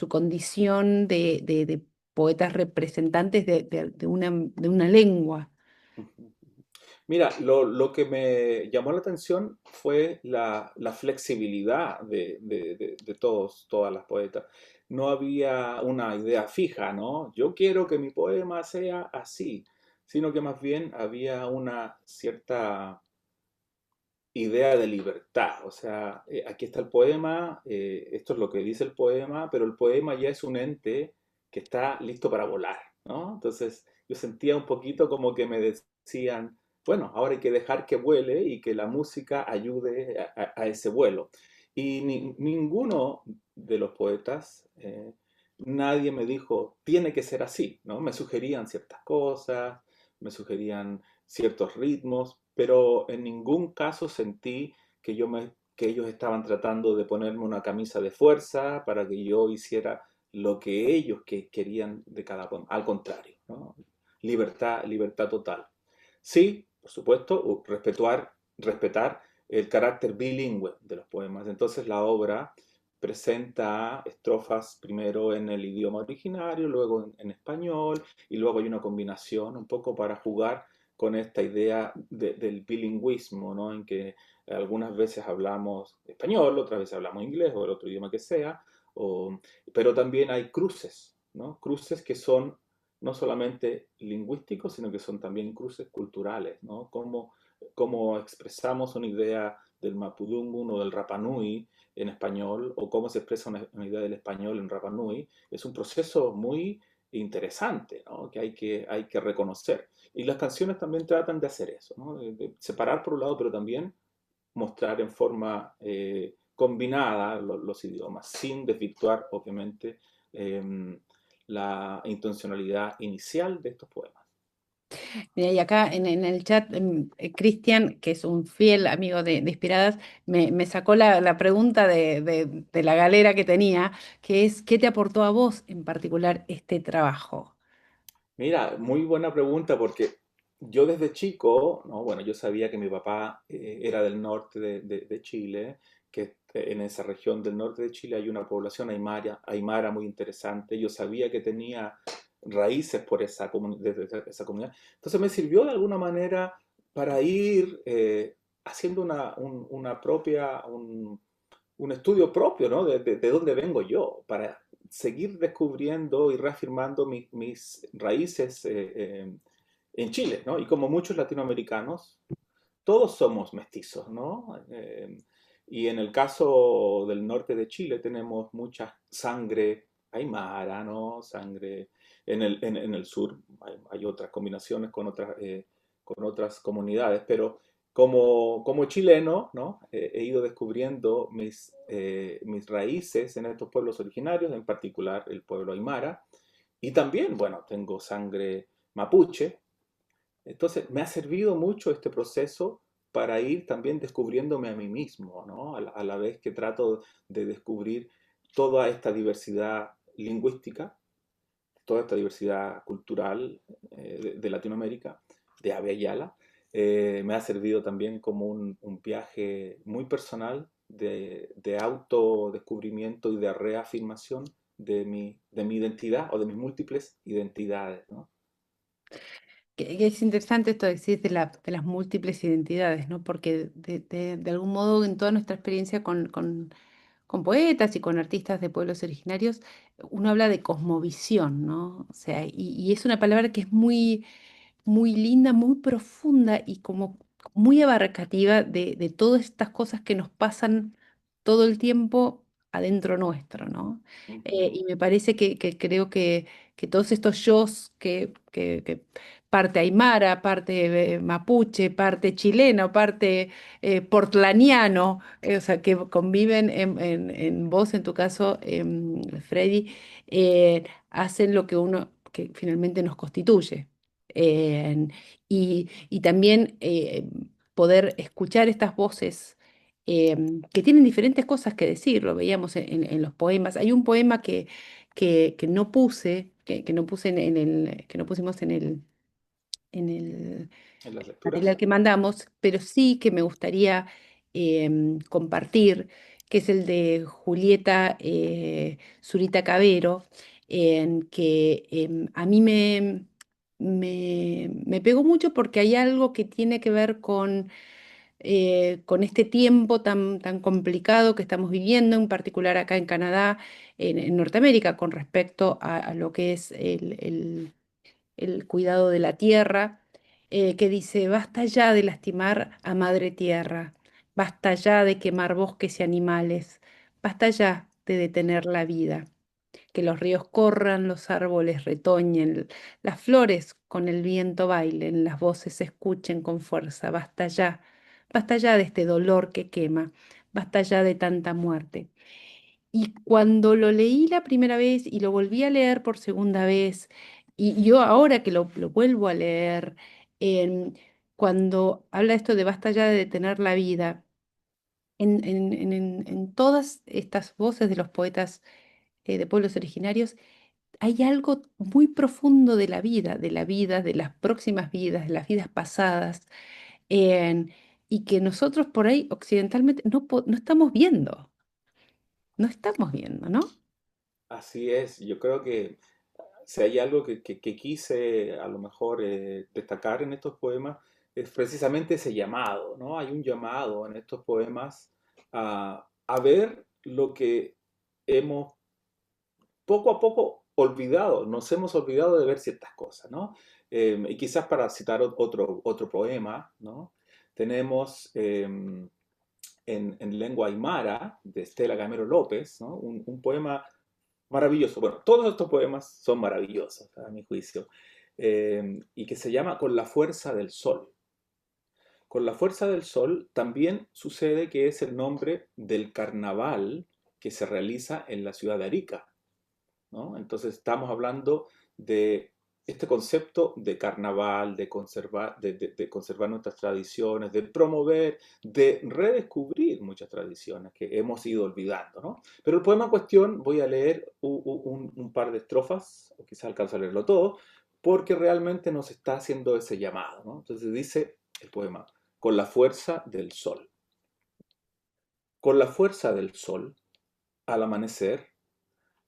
condición de poetas representantes de una lengua. Mira, lo que me llamó la atención fue la flexibilidad de todas las poetas. No había una idea fija, ¿no? Yo quiero que mi poema sea así, sino que más bien había una cierta idea de libertad. O sea, aquí está el poema, esto es lo que dice el poema, pero el poema ya es un ente que está listo para volar, ¿no? Entonces yo sentía un poquito como que me decían, bueno, ahora hay que dejar que vuele y que la música ayude a ese vuelo. Y ninguno de los poetas, nadie me dijo, tiene que ser así, ¿no? Me sugerían ciertas cosas, me sugerían ciertos ritmos, pero en ningún caso sentí que ellos estaban tratando de ponerme una camisa de fuerza para que yo hiciera lo que ellos querían de cada poema. Al contrario, ¿no? Libertad, libertad total. Sí, por supuesto, respetar el carácter bilingüe de los poemas. Entonces la obra presenta estrofas primero en el idioma originario, luego en español, y luego hay una combinación un poco para jugar con esta idea del bilingüismo, ¿no? En que algunas veces hablamos español, otras veces hablamos inglés o el otro idioma que sea, o, pero también hay cruces, ¿no? Cruces que son no solamente lingüísticos, sino que son también cruces culturales, ¿no? Cómo expresamos una idea del Mapudungun o del Rapa Nui en español, o cómo se expresa una idea del español en Rapa Nui, es un proceso muy interesante, ¿no? Que hay que reconocer. Y las canciones también tratan de hacer eso, ¿no? De separar por un lado, pero también mostrar en forma combinada los idiomas, sin desvirtuar, obviamente, eh, la intencionalidad inicial de estos poemas. Mira, y acá en el chat, Cristian, que es un fiel amigo de Inspiradas, me sacó la pregunta de la galera que tenía, que es, ¿qué te aportó a vos en particular este trabajo? Mira, muy buena pregunta porque yo desde chico, ¿no? Bueno, yo sabía que mi papá era del norte de Chile, que en esa región del norte de Chile hay una población aymara muy interesante. Yo sabía que tenía raíces por esa comunidad. Entonces me sirvió de alguna manera para ir haciendo un estudio propio, ¿no? De dónde vengo yo, para seguir descubriendo y reafirmando mis raíces en Chile, ¿no? Y como muchos latinoamericanos, todos somos mestizos, ¿no? Y en el caso del norte de Chile tenemos mucha sangre aymara, ¿no? Sangre en el sur hay otras combinaciones con otras comunidades, pero como chileno, ¿no? He ido descubriendo mis raíces en estos pueblos originarios, en particular el pueblo aymara, y también, bueno, tengo sangre mapuche. Entonces, me ha servido mucho este proceso para ir también descubriéndome a mí mismo, ¿no? A la vez que trato de descubrir toda esta diversidad lingüística, toda esta diversidad cultural de Latinoamérica, de Abya Yala. Me ha servido también como un viaje muy personal de autodescubrimiento y de reafirmación de mi identidad o de mis múltiples identidades, ¿no? Que es interesante esto de decir de las múltiples identidades, ¿no? Porque de algún modo en toda nuestra experiencia con poetas y con artistas de pueblos originarios, uno habla de cosmovisión, ¿no? O sea, y es una palabra que es muy linda, muy profunda y como muy abarcativa de todas estas cosas que nos pasan todo el tiempo adentro nuestro, ¿no? Y Ujú. me parece que creo que todos estos yos que parte aymara, parte mapuche, parte chileno, parte portlaniano, o sea, que conviven en vos, en tu caso, Freddy, hacen lo que uno, que finalmente nos constituye. Eh, y también poder escuchar estas voces eh, que tienen diferentes cosas que decir, lo veíamos en los poemas. Hay un poema que no puse, que no puse que no pusimos en el En las material lecturas. que mandamos, pero sí que me gustaría compartir, que es el de Julieta Zurita Cabero, en que a mí me pegó mucho porque hay algo que tiene que ver con este tiempo tan complicado que estamos viviendo, en particular acá en Canadá, en Norteamérica, con respecto a lo que es el cuidado de la tierra, que dice, basta ya de lastimar a Madre Tierra, basta ya de quemar bosques y animales, basta ya de detener la vida, que los ríos corran, los árboles retoñen, las flores con el viento bailen, las voces se escuchen con fuerza, basta ya de este dolor que quema, basta ya de tanta muerte. Y cuando lo leí la primera vez y lo volví a leer por segunda vez, y yo ahora que lo vuelvo a leer, en- cuando habla esto de basta ya de detener la vida, en todas estas voces de los poetas de pueblos originarios, hay algo muy profundo de la vida, de las próximas vidas, de las vidas pasadas, en- y que nosotros por ahí occidentalmente no estamos viendo, no estamos viendo, ¿no? Así es, yo creo que si hay algo que quise a lo mejor destacar en estos poemas, es precisamente ese llamado, ¿no? Hay un llamado en estos poemas a ver lo que hemos poco a poco olvidado, nos hemos olvidado de ver ciertas cosas, ¿no? Y quizás para citar otro poema, ¿no? Tenemos en lengua aymara de Estela Gamero López, ¿no? Un poema maravilloso. Bueno, todos estos poemas son maravillosos, a mi juicio, y que se llama Con la fuerza del sol. Con la fuerza del sol también sucede que es el nombre del carnaval que se realiza en la ciudad de Arica, ¿no? Entonces estamos hablando de este concepto de carnaval, de conservar nuestras tradiciones, de promover, de redescubrir muchas tradiciones que hemos ido olvidando, ¿no? Pero el poema en cuestión, voy a leer un par de estrofas, o quizás alcanzo a leerlo todo, porque realmente nos está haciendo ese llamado, ¿no? Entonces dice el poema, con la fuerza del sol. Con la fuerza del sol, al amanecer,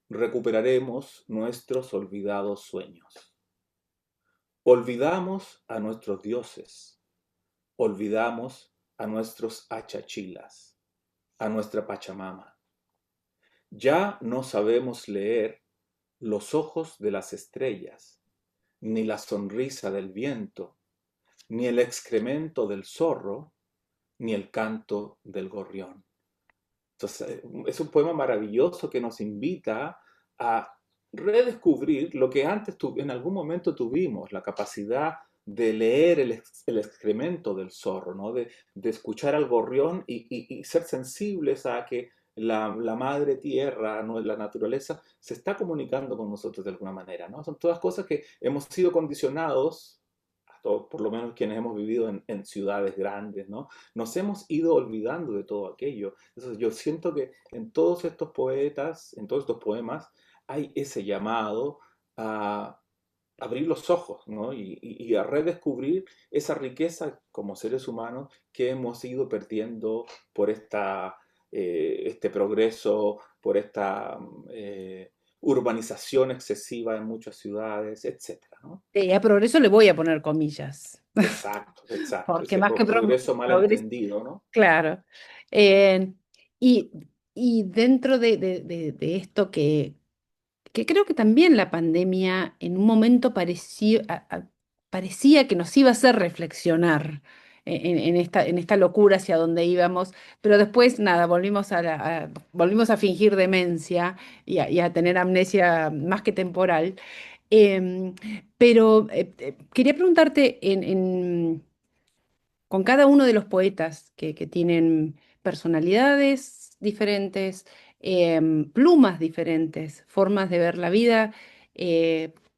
recuperaremos nuestros olvidados sueños. Olvidamos a nuestros dioses, olvidamos a nuestros achachilas, a nuestra Pachamama. Ya no sabemos leer los ojos de las estrellas, ni la sonrisa del viento, ni el excremento del zorro, ni el canto del gorrión. Entonces, es un poema maravilloso que nos invita a redescubrir lo que antes en algún momento tuvimos, la capacidad de leer el excremento del zorro, ¿no? De escuchar al gorrión y ser sensibles a que la madre tierra, ¿no? La naturaleza, se está comunicando con nosotros de alguna manera, ¿no? Son todas cosas que hemos sido condicionados, a todos, por lo menos quienes hemos vivido en ciudades grandes, ¿no? Nos hemos ido olvidando de todo aquello. Entonces yo siento que en todos estos poetas, en todos estos poemas, hay ese llamado a abrir los ojos, ¿no? Y a redescubrir esa riqueza como seres humanos que hemos ido perdiendo por este progreso, por esta urbanización excesiva en muchas ciudades, etcétera, ¿no? A progreso le voy a poner comillas, Exacto, exacto. porque Ese más que progreso progreso, malentendido, ¿no? claro. Eh, y, y dentro de esto que creo que también la pandemia en un momento parecía que nos iba a hacer reflexionar en esta locura hacia donde íbamos, pero después nada, volvimos a fingir demencia y a tener amnesia más que temporal. Em, pero quería preguntarte con cada uno de los poetas que tienen personalidades diferentes, plumas diferentes, formas de ver la vida,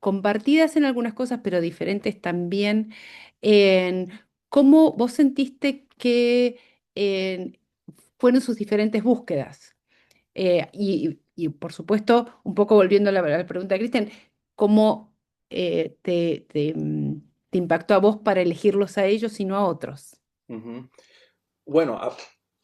compartidas en algunas cosas, pero diferentes también, en cómo vos sentiste que fueron sus diferentes búsquedas. Y, por supuesto, un poco volviendo a la pregunta de Cristian, ¿cómo te impactó a vos para elegirlos a ellos y no a otros? Ujú. Bueno,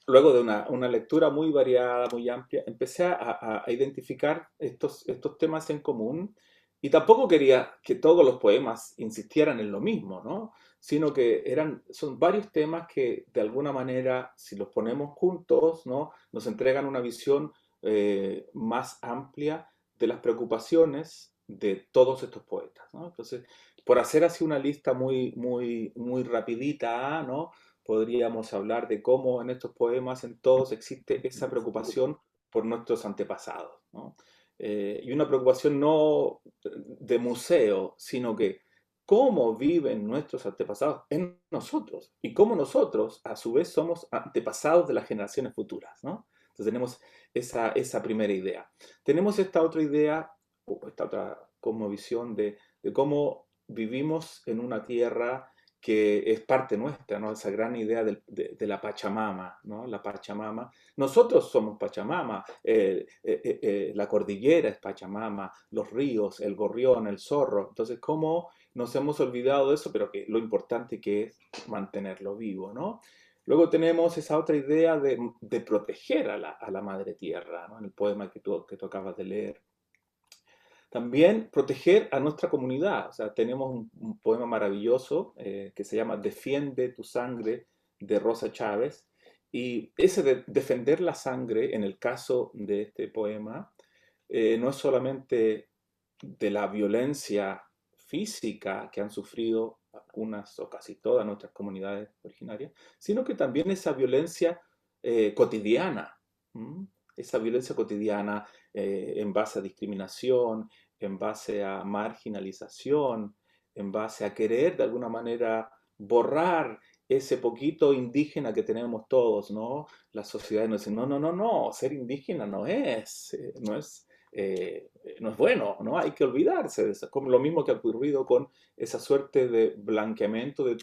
luego de una lectura muy variada, muy amplia, empecé a identificar estos temas en común y tampoco quería que todos los poemas insistieran en lo mismo, ¿no? Sino que son varios temas que de alguna manera, si los ponemos juntos, ¿no? Nos entregan una visión más amplia de las preocupaciones de todos estos poetas, ¿no? Entonces, por hacer así una lista muy, muy, muy rapidita, ¿no? Podríamos hablar de cómo en estos poemas, en todos, existe esa preocupación por nuestros antepasados, ¿no? Y una preocupación no de museo, sino que cómo viven nuestros antepasados en nosotros y cómo nosotros, a su vez, somos antepasados de las generaciones futuras, ¿no? Entonces tenemos esa primera idea. Tenemos esta otra idea, o esta otra cosmovisión de cómo vivimos en una tierra que es parte nuestra, ¿no? Esa gran idea de la Pachamama, ¿no? La Pachamama. Nosotros somos Pachamama, la cordillera es Pachamama, los ríos, el gorrión, el zorro. Entonces, ¿cómo nos hemos olvidado de eso? Pero que lo importante que es mantenerlo vivo, ¿no? Luego tenemos esa otra idea de proteger a la madre tierra, ¿no? En el poema que tú acabas de leer. También proteger a nuestra comunidad. O sea, tenemos un poema maravilloso que se llama Defiende tu sangre de Rosa Chávez. Y ese de defender la sangre, en el caso de este poema, no es solamente de la violencia física que han sufrido algunas o casi todas nuestras comunidades originarias, sino que también esa violencia cotidiana. ¿M? Esa violencia cotidiana en base a discriminación, en base a marginalización, en base a querer de alguna manera borrar ese poquito indígena que tenemos todos, ¿no? La sociedad nos dice, no, no, no, no, ser indígena no es bueno, ¿no? Hay que olvidarse de eso. Como lo mismo que ha ocurrido con esa suerte de blanqueamiento de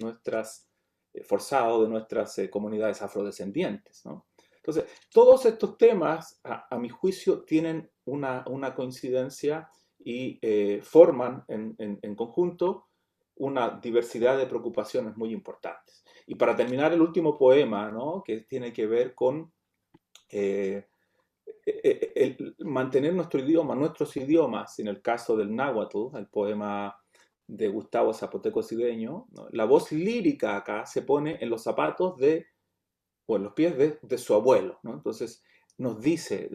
forzado de nuestras comunidades afrodescendientes, ¿no? Entonces, todos estos temas, a mi juicio, tienen una coincidencia y forman en conjunto una diversidad de preocupaciones muy importantes. Y para terminar, el último poema, ¿no? Que tiene que ver con eh, mantener nuestros idiomas, en el caso del náhuatl, el poema de Gustavo Zapoteco Sideño, ¿no? La voz lírica acá se pone en los zapatos o en los pies de su abuelo, ¿no? Entonces nos dice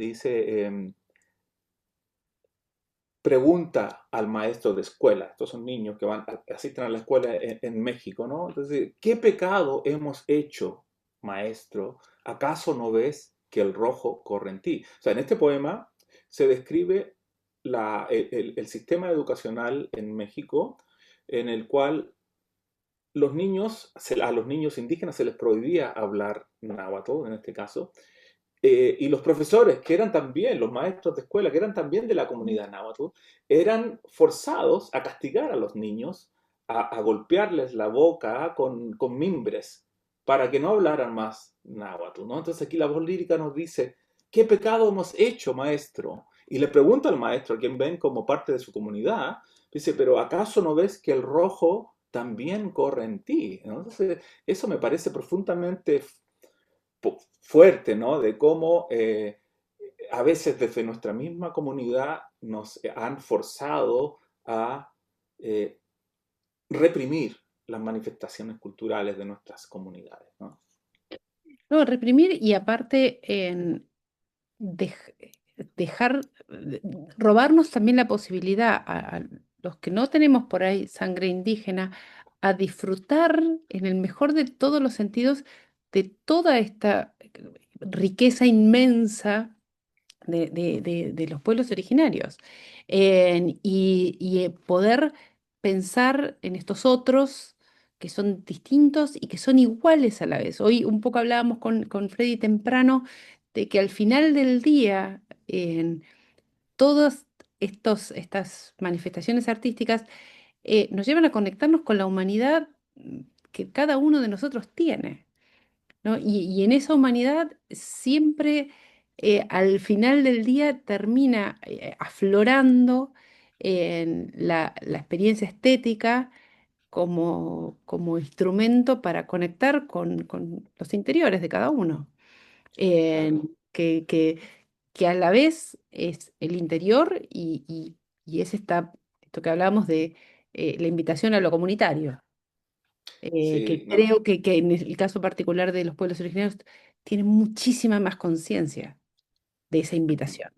pregunta al maestro de escuela, estos son niños que asisten a la escuela en México, ¿no? Entonces, ¿qué pecado hemos hecho, maestro? ¿Acaso no ves que el rojo corre en ti? O sea, en este poema se describe el sistema educacional en México en el cual los niños, a los niños indígenas se les prohibía hablar náhuatl, en este caso, y los profesores, que eran también, los maestros de escuela, que eran también de la comunidad náhuatl, eran forzados a castigar a los niños, a golpearles la boca con mimbres, para que no hablaran más náhuatl, ¿no? Entonces aquí la voz lírica nos dice, ¿qué pecado hemos hecho, maestro? Y le pregunta al maestro, a quien ven como parte de su comunidad, dice, pero ¿acaso no ves que el rojo también corre en ti? ¿No? Entonces, eso me parece profundamente fuerte, ¿no? De cómo a veces desde nuestra misma comunidad nos han forzado a eh, reprimir las manifestaciones culturales de nuestras comunidades, ¿no? No, reprimir y aparte dej- dejar, robarnos también la posibilidad a los que no tenemos por ahí sangre indígena a disfrutar en el mejor de todos los sentidos de toda esta riqueza inmensa de los pueblos originarios. Poder pensar en estos otros que son distintos y que son iguales a la vez. Hoy un poco hablábamos con Freddy temprano de que al final del día, en todas estas manifestaciones artísticas nos llevan a conectarnos con la humanidad que cada uno de nosotros tiene, ¿no? Y en esa humanidad siempre al final del día termina aflorando en la experiencia estética como instrumento para conectar con los interiores de cada uno. Claro, Que, que a la vez es el interior y es esto que hablábamos de la invitación a lo comunitario, que sí, no, creo que en el caso particular de los pueblos originarios tiene muchísima más conciencia de esa ujú, invitación.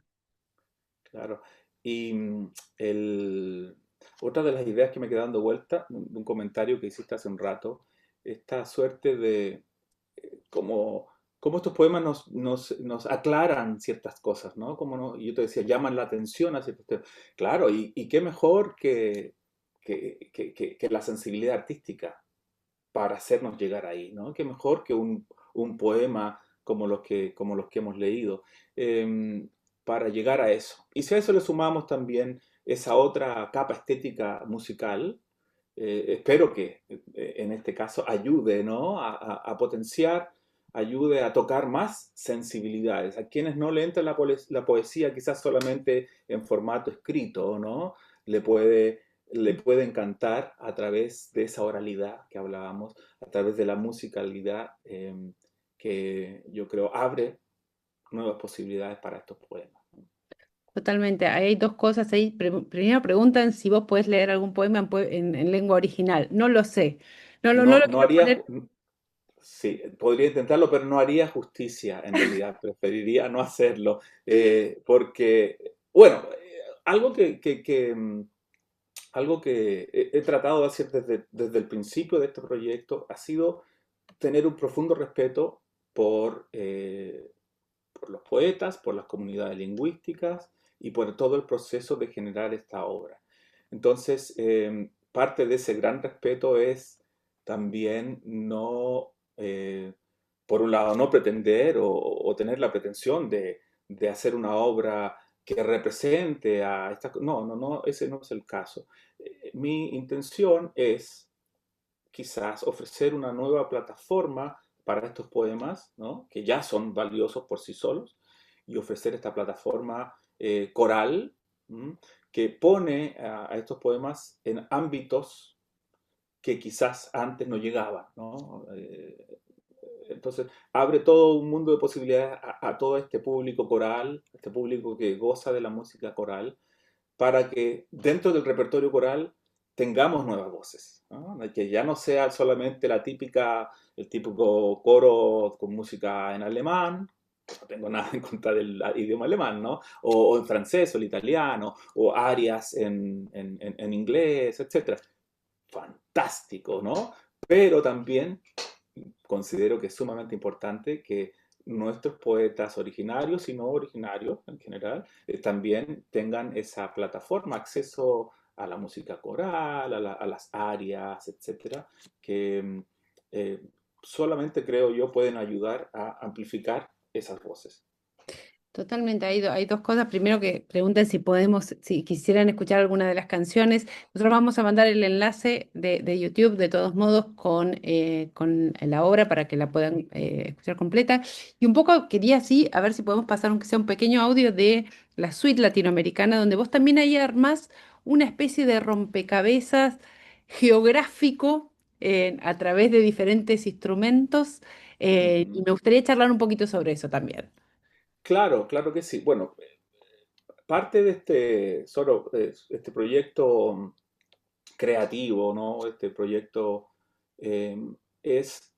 claro. Y el, otra de las ideas que me queda dando vuelta, un comentario que hiciste hace un rato, esta suerte de como, como estos poemas nos aclaran ciertas cosas, ¿no? Como no, y yo te decía, llaman la atención a ciertos temas. Claro, y qué mejor que la sensibilidad artística para hacernos llegar ahí, ¿no? Qué mejor que un poema como los que hemos leído, para llegar a eso. Y si a eso le sumamos también esa otra capa estética musical, espero que en este caso ayude, ¿no? A potenciar, ayude a tocar más sensibilidades. A quienes no le entra la poesía quizás solamente en formato escrito, ¿no? Le puede, le puede encantar a través de esa oralidad que hablábamos, a través de la musicalidad que yo creo abre nuevas posibilidades para estos poemas. Totalmente. Hay dos cosas ahí. Primero preguntan si vos podés leer algún poema en lengua original. No lo sé. No No, lo no quiero haría, poner. sí, podría intentarlo, pero no haría justicia en realidad. Preferiría no hacerlo. Porque, bueno, algo algo que he tratado de hacer desde el principio de este proyecto ha sido tener un profundo respeto por los poetas, por las comunidades lingüísticas y por todo el proceso de generar esta obra. Entonces, parte de ese gran respeto es también no, por un lado, no pretender o tener la pretensión de hacer una obra que represente a esta... No, no, no, ese no es el caso. Mi intención es quizás ofrecer una nueva plataforma para estos poemas, ¿no? Que ya son valiosos por sí solos, y ofrecer esta plataforma coral, ¿m? Que pone a estos poemas en ámbitos que quizás antes no llegaban, ¿no? Entonces, abre todo un mundo de posibilidades a todo este público coral, este público que goza de la música coral, para que dentro del repertorio coral tengamos nuevas voces, ¿no? Que ya no sea solamente el típico coro con música en alemán, no tengo nada en contra del idioma alemán, ¿no? O en francés o el italiano, o arias en inglés, etcétera. Fantástico, ¿no? Pero también considero que es sumamente importante que nuestros poetas originarios y no originarios en general también tengan esa plataforma, acceso a la música coral, a las arias, etcétera, que solamente creo yo pueden ayudar a amplificar esas voces. Totalmente, hay dos cosas. Primero que preguntan si podemos, si quisieran escuchar alguna de las canciones. Nosotros vamos a mandar el enlace de YouTube, de todos modos, con la obra para que la puedan escuchar completa. Y un poco quería, sí, a ver si podemos pasar, aunque sea un pequeño audio de la suite latinoamericana, donde vos también ahí armás una especie de rompecabezas geográfico a través de diferentes instrumentos. Y Ujú. me gustaría charlar un poquito sobre eso también. Claro, claro que sí. Bueno, parte de este proyecto creativo, ¿no? Este proyecto eh, es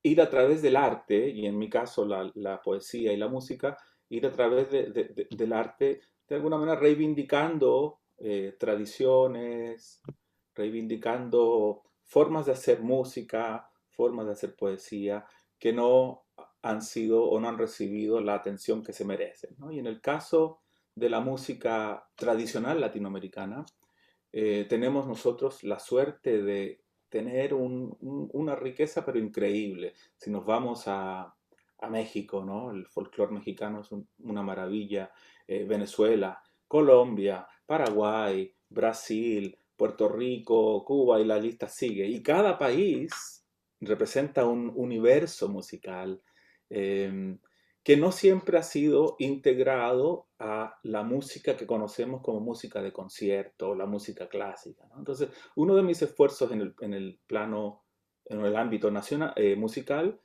ir a través del arte, y en mi caso la poesía y la música, ir a través del arte, de alguna manera reivindicando tradiciones, reivindicando formas de hacer música, formas de hacer poesía, que no han sido o no han recibido la atención que se merecen, ¿no? Y en el caso de la música tradicional latinoamericana, tenemos nosotros la suerte de tener una riqueza pero increíble. Si nos vamos a México, ¿no? El folclore mexicano es una maravilla. Venezuela, Colombia, Paraguay, Brasil, Puerto Rico, Cuba y la lista sigue. Y cada país representa un universo musical eh, que no siempre ha sido integrado a la música que conocemos como música de concierto, la música clásica, ¿no? Entonces, uno de mis esfuerzos en el plano, en el ámbito nacional, musical,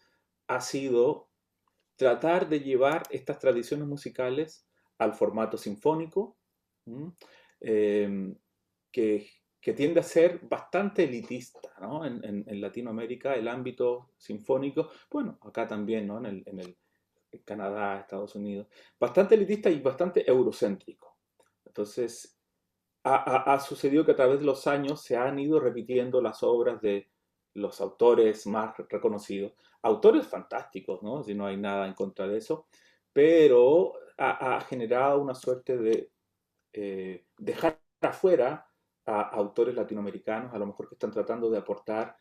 ha sido tratar de llevar estas tradiciones musicales al formato sinfónico, ¿m? Eh, que tiende a ser bastante elitista, ¿no? En Latinoamérica el ámbito sinfónico, bueno, acá también, ¿no? En Canadá, Estados Unidos, bastante elitista y bastante eurocéntrico. Entonces, ha sucedido que a través de los años se han ido repitiendo las obras de los autores más reconocidos, autores fantásticos, ¿no? Si no hay nada en contra de eso, pero ha generado una suerte de dejar afuera a autores latinoamericanos, a lo mejor que están tratando de aportar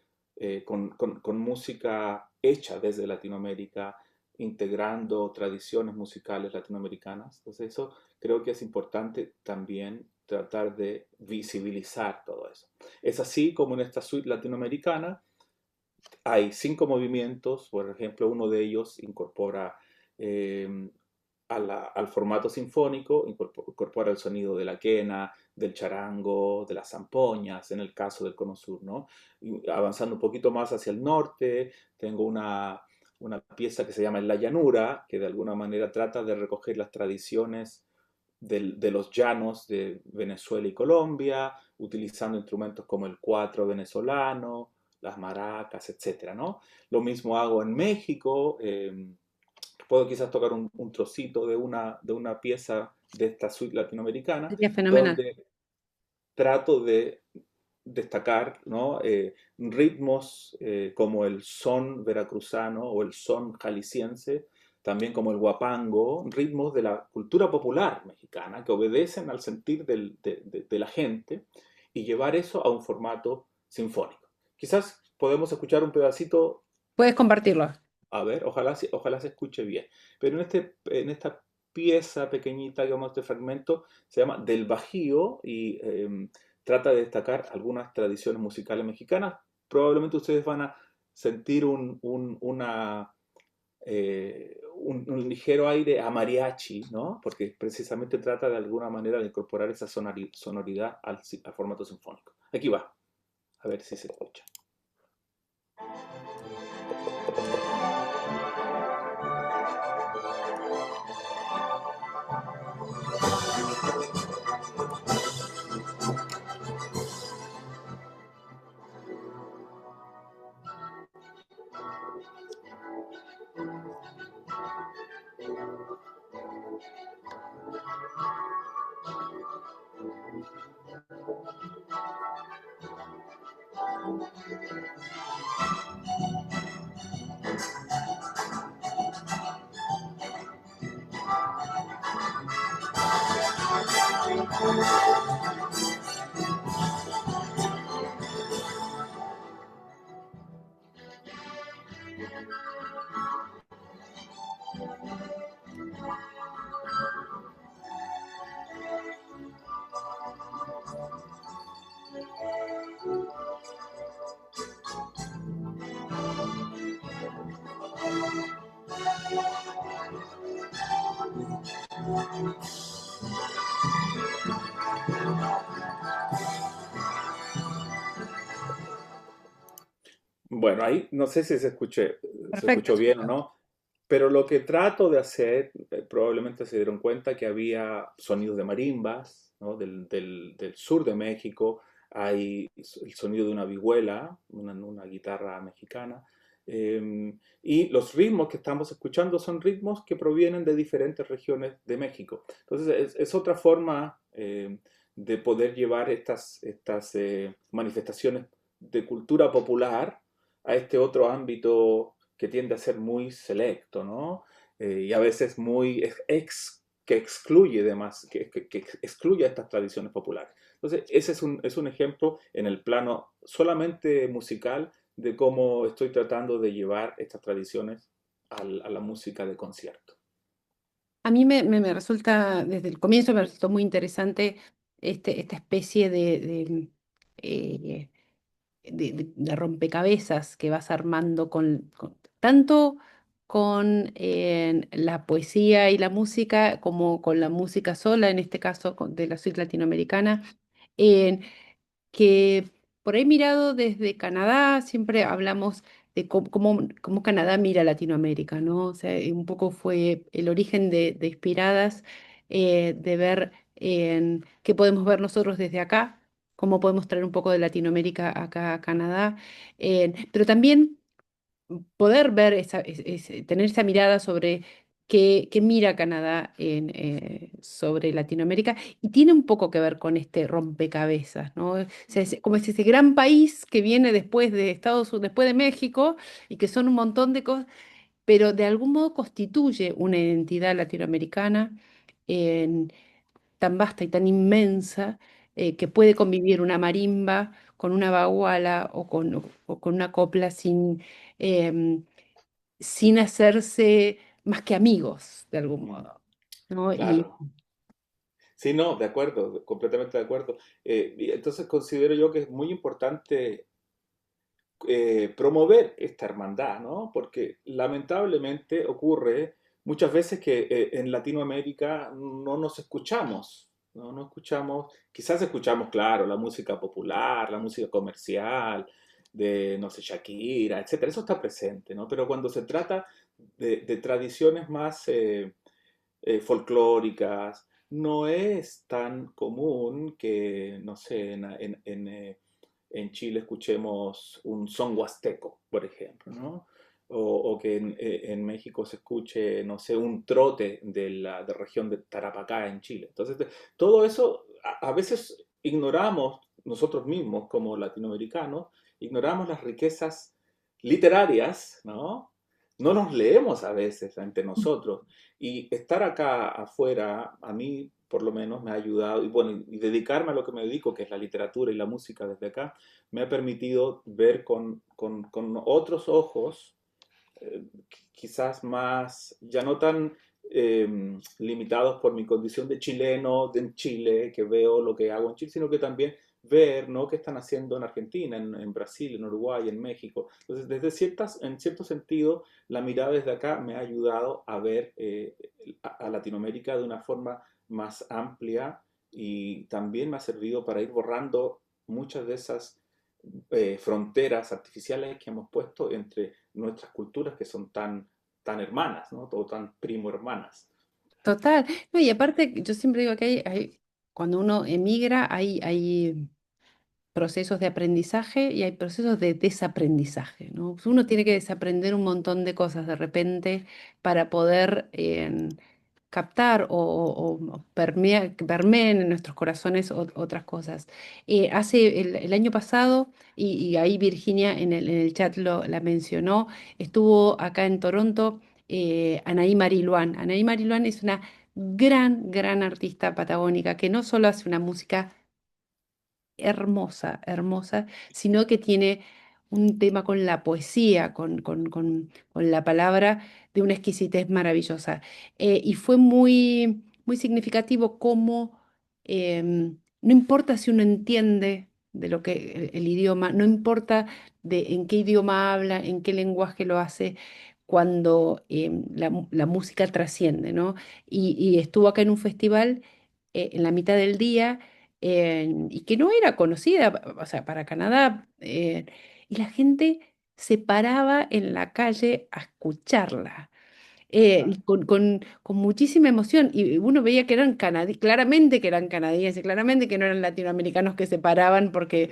con música hecha desde Latinoamérica, integrando tradiciones musicales latinoamericanas. Entonces eso creo que es importante también tratar de visibilizar todo eso. Es así como en esta suite latinoamericana hay 5 movimientos, por ejemplo, uno de ellos incorpora eh, al formato sinfónico, incorpora el sonido de la quena, del charango, de las zampoñas, en el caso del Cono Sur, ¿no? Y avanzando un poquito más hacia el norte, tengo una pieza que se llama En la llanura, que de alguna manera trata de recoger las tradiciones de los llanos de Venezuela y Colombia, utilizando instrumentos como el cuatro venezolano, las maracas, etcétera, ¿no? Lo mismo hago en México. Puedo quizás tocar un trocito de una pieza de esta suite latinoamericana, Sería fenomenal. donde trato de destacar, ¿no? Ritmos como el son veracruzano o el son jalisciense, también como el guapango, ritmos de la cultura popular mexicana que obedecen al sentir de la gente, y llevar eso a un formato sinfónico. Quizás podemos escuchar un pedacito. Puedes compartirlo. A ver, ojalá se escuche bien. Pero en esta pieza pequeñita, digamos, este fragmento, se llama Del Bajío, y trata de destacar algunas tradiciones musicales mexicanas. Probablemente ustedes van a sentir un ligero aire a mariachi, ¿no? Porque precisamente trata de alguna manera de incorporar esa sonoridad al formato sinfónico. Aquí va, a ver si se escucha. Bueno, ahí no sé si se Perfecto. escuchó bien o no, pero lo que trato de hacer, probablemente se dieron cuenta que había sonidos de marimbas, ¿no? Del sur de México, hay el sonido de una vihuela, una guitarra mexicana, y los ritmos que estamos escuchando son ritmos que provienen de diferentes regiones de México. Entonces, es otra forma de poder llevar estas manifestaciones de cultura popular a este otro ámbito que tiende a ser muy selecto, ¿no? Y a veces muy que excluye demás, que excluye a estas tradiciones populares. Entonces, ese es un ejemplo en el plano solamente musical de cómo estoy tratando de llevar estas tradiciones a la música de concierto. A mí me resulta, desde el comienzo me resultó muy interesante esta especie eh, de rompecabezas que vas armando tanto con la poesía y la música como con la música sola, en este caso de la suite latinoamericana. Que por ahí mirado desde Canadá, siempre hablamos de cómo Canadá mira a Latinoamérica, ¿no? O sea, un poco fue el origen de Inspiradas, de ver qué podemos ver nosotros desde acá, cómo podemos traer un poco de Latinoamérica acá a Canadá, pero también poder ver tener esa mirada sobre qué mira Canadá sobre Latinoamérica y tiene un poco que ver con este rompecabezas, ¿no? O sea, como es ese gran país que viene después de después de México y que son un montón de cosas, pero de algún modo constituye una identidad latinoamericana tan vasta y tan inmensa que puede convivir una marimba con una baguala o con una copla em, sin hacerse más que amigos, de algún Mm, modo, ¿no? claro. Sí, no, de acuerdo, completamente de acuerdo. Y entonces considero yo que es muy importante promover esta hermandad, ¿no? Porque lamentablemente ocurre muchas veces que en Latinoamérica no nos escuchamos, ¿no? No escuchamos, quizás escuchamos, claro, la música popular, la música comercial, de, no sé, Shakira, etcétera, eso está presente, ¿no? Pero cuando se trata de tradiciones más folclóricas, no es tan común que, no sé, en Chile escuchemos un son huasteco, por ejemplo, ¿no? O que en México se escuche, no sé, un trote de la región de Tarapacá en Chile. Entonces, todo eso a veces ignoramos nosotros mismos como latinoamericanos, ignoramos las riquezas literarias, ¿no? No nos leemos a veces entre nosotros. Y estar acá afuera, a mí por lo menos me ha ayudado, y bueno, y dedicarme a lo que me dedico, que es la literatura y la música desde acá, me ha permitido ver con otros ojos, quizás más, ya no tan limitados por mi condición de chileno de en Chile, que veo lo que hago en Chile, sino que también ver, ¿no?, qué están haciendo en Argentina, en Brasil, en Uruguay, en México. Entonces, en cierto sentido, la mirada desde acá me ha ayudado a ver a Latinoamérica de una forma más amplia y también me ha servido para ir borrando muchas de esas fronteras artificiales que hemos puesto entre nuestras culturas que son tan hermanas, ¿no? O tan primo hermanas. Total. No, y aparte, yo siempre digo que cuando uno emigra, hay procesos de aprendizaje y hay procesos de desaprendizaje, ¿no? Pues uno tiene que desaprender un montón de cosas de repente para poder captar o que permeen en nuestros corazones otras cosas. Hace el año pasado, y ahí Virginia en el chat la mencionó, estuvo acá en Toronto Anaí Mariluán. Anaí Mariluán es una gran artista patagónica que no solo hace una música hermosa, hermosa, sino que tiene un tema con la poesía, con la palabra de una exquisitez maravillosa. Y fue muy significativo cómo no importa si uno entiende de lo que el idioma, no importa en qué idioma habla, en qué lenguaje lo hace, cuando la música trasciende, ¿no? Y estuvo acá en un festival en la mitad del día y que no era conocida, o sea, para Canadá, y la gente se paraba en la calle a escucharla Ajá. y con muchísima emoción. Y uno veía que eran claramente que eran canadienses, claramente que no eran latinoamericanos que se paraban porque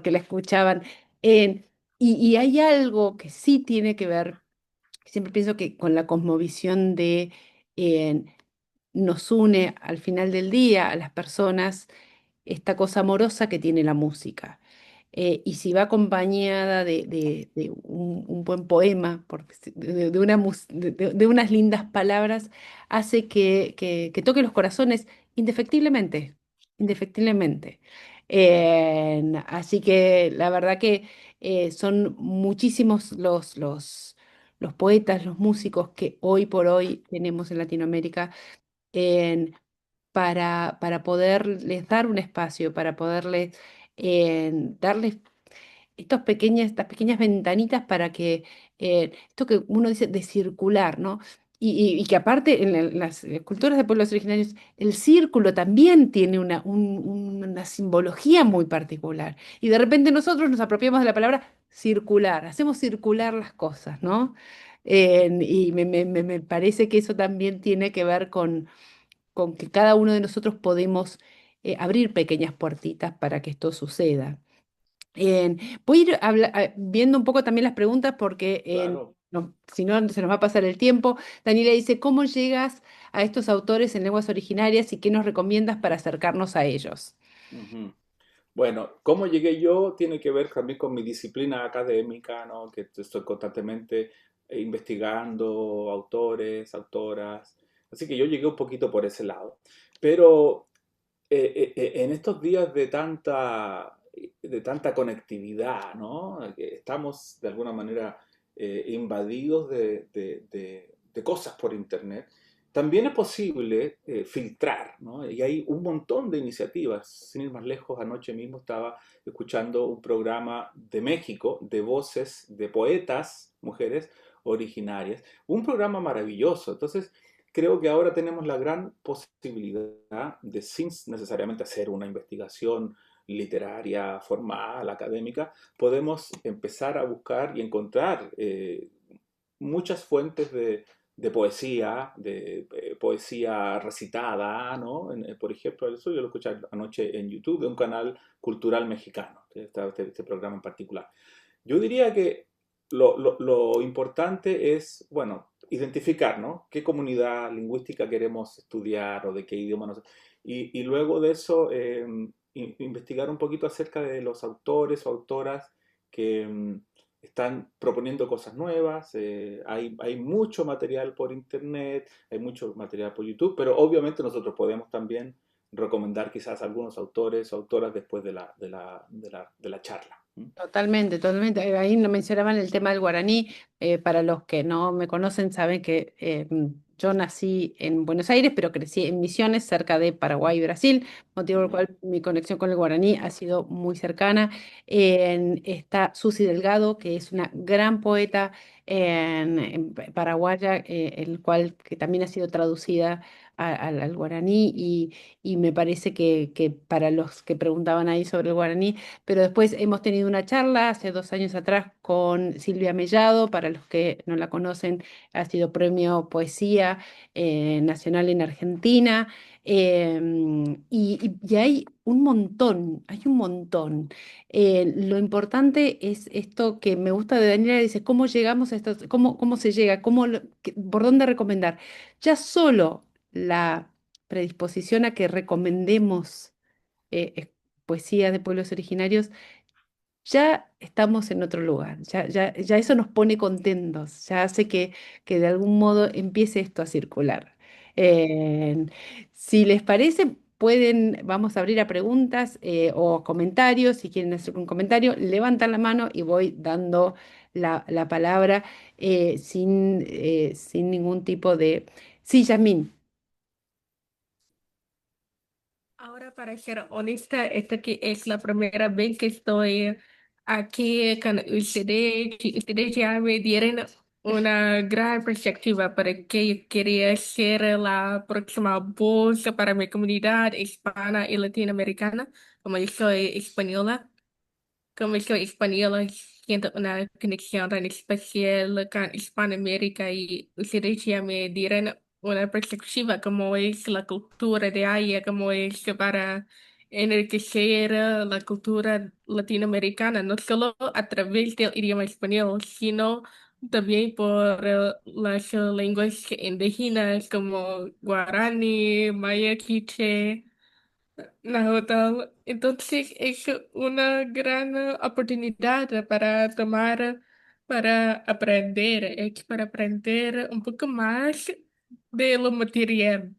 la escuchaban. Eh, y hay algo que sí tiene que ver, siempre pienso que con la cosmovisión de eh, nos une al final del día a las personas esta cosa amorosa que tiene la música. Y si va acompañada de un buen poema, de unas lindas palabras, hace que toque los corazones indefectiblemente, indefectiblemente. Así que la verdad que son muchísimos los poetas, los músicos que hoy por hoy tenemos en Latinoamérica para poderles dar un espacio, para poderles darles estas pequeñas ventanitas para que esto que uno dice de circular, ¿no? Y que aparte en las culturas de pueblos originarios, el círculo también tiene una simbología muy particular. Y de repente nosotros nos apropiamos de la palabra circular, hacemos circular las cosas, ¿no? Y me parece que eso también tiene que ver con que cada uno de nosotros podemos abrir pequeñas puertitas para que esto suceda. En- Voy a ir viendo un poco también las preguntas porque Claro. si no se nos va a pasar el tiempo. Daniela dice, ¿cómo llegas a estos autores en lenguas originarias y qué nos recomiendas para acercarnos a ellos? Ujú. Bueno, cómo llegué yo tiene que ver también con mi disciplina académica, ¿no? Que estoy constantemente investigando autores, autoras. Así que yo llegué un poquito por ese lado. Pero en estos días de tanta conectividad, ¿no? Que estamos de alguna manera invadidos de cosas por Internet. También es posible filtrar, ¿no? Y hay un montón de iniciativas. Sin ir más lejos, anoche mismo estaba escuchando un programa de México de voces de poetas, mujeres originarias. Un programa maravilloso. Entonces, creo que ahora tenemos la gran posibilidad de, sin necesariamente hacer una investigación literaria, formal, académica, podemos empezar a buscar y encontrar muchas fuentes de poesía recitada, ¿no? Por ejemplo, eso yo lo escuché anoche en YouTube de un canal cultural mexicano, que está este programa en particular. Yo diría que lo importante es, bueno, identificar, ¿no? ¿Qué comunidad lingüística queremos estudiar o de qué idioma nos... Y luego de eso, investigar un poquito acerca de los autores o autoras que están proponiendo cosas nuevas. Hay mucho material por internet, hay mucho material por YouTube, pero obviamente nosotros podemos también recomendar quizás algunos autores o autoras después de la charla. ¿Mm? Totalmente, totalmente. Ahí no mencionaban el tema del guaraní. Para los que no me conocen, saben que yo nací en Buenos Aires, pero crecí en Misiones, cerca de Paraguay y Brasil, motivo por el Ujú. cual mi conexión con el guaraní ha sido muy cercana. Está Susi Delgado, que es una gran poeta paraguaya, el cual que también ha sido traducida al guaraní y me parece que para los que preguntaban ahí sobre el guaraní, pero después hemos tenido una charla hace 2 años atrás con Silvia Mellado, para los que no la conocen, ha sido premio Poesía Nacional en Argentina. Y hay un montón, hay un montón. Lo importante es esto que me gusta de Daniela, dice, ¿cómo llegamos a esto? ¿Cómo se llega? ¿Por dónde recomendar? Ya solo la predisposición a que recomendemos poesía de pueblos originarios, ya estamos en otro lugar, ya eso nos pone contentos, ya hace que de algún modo empiece esto a circular. Eh, si les parece, vamos a abrir a preguntas o comentarios. Si quieren hacer un comentario, levantan la mano y voy dando la palabra sin ningún tipo de... Sí, Yasmín. Ahora, para ser honesta, esta que es la primera vez que estoy aquí con ustedes. Y ustedes ya me dieron una gran perspectiva para que yo quería ser la próxima voz para mi comunidad hispana y latinoamericana, como yo soy española. Como soy española, siento una conexión tan especial con Hispanoamérica y ustedes ya me dieron una perspectiva como es la cultura de allá, como es para enriquecer la cultura latinoamericana, no solo a través del idioma español, sino también por las lenguas indígenas como guaraní, maya, quiché. Nahuatl. Entonces es una gran oportunidad para tomar, para aprender, es para aprender un poco más de lo material.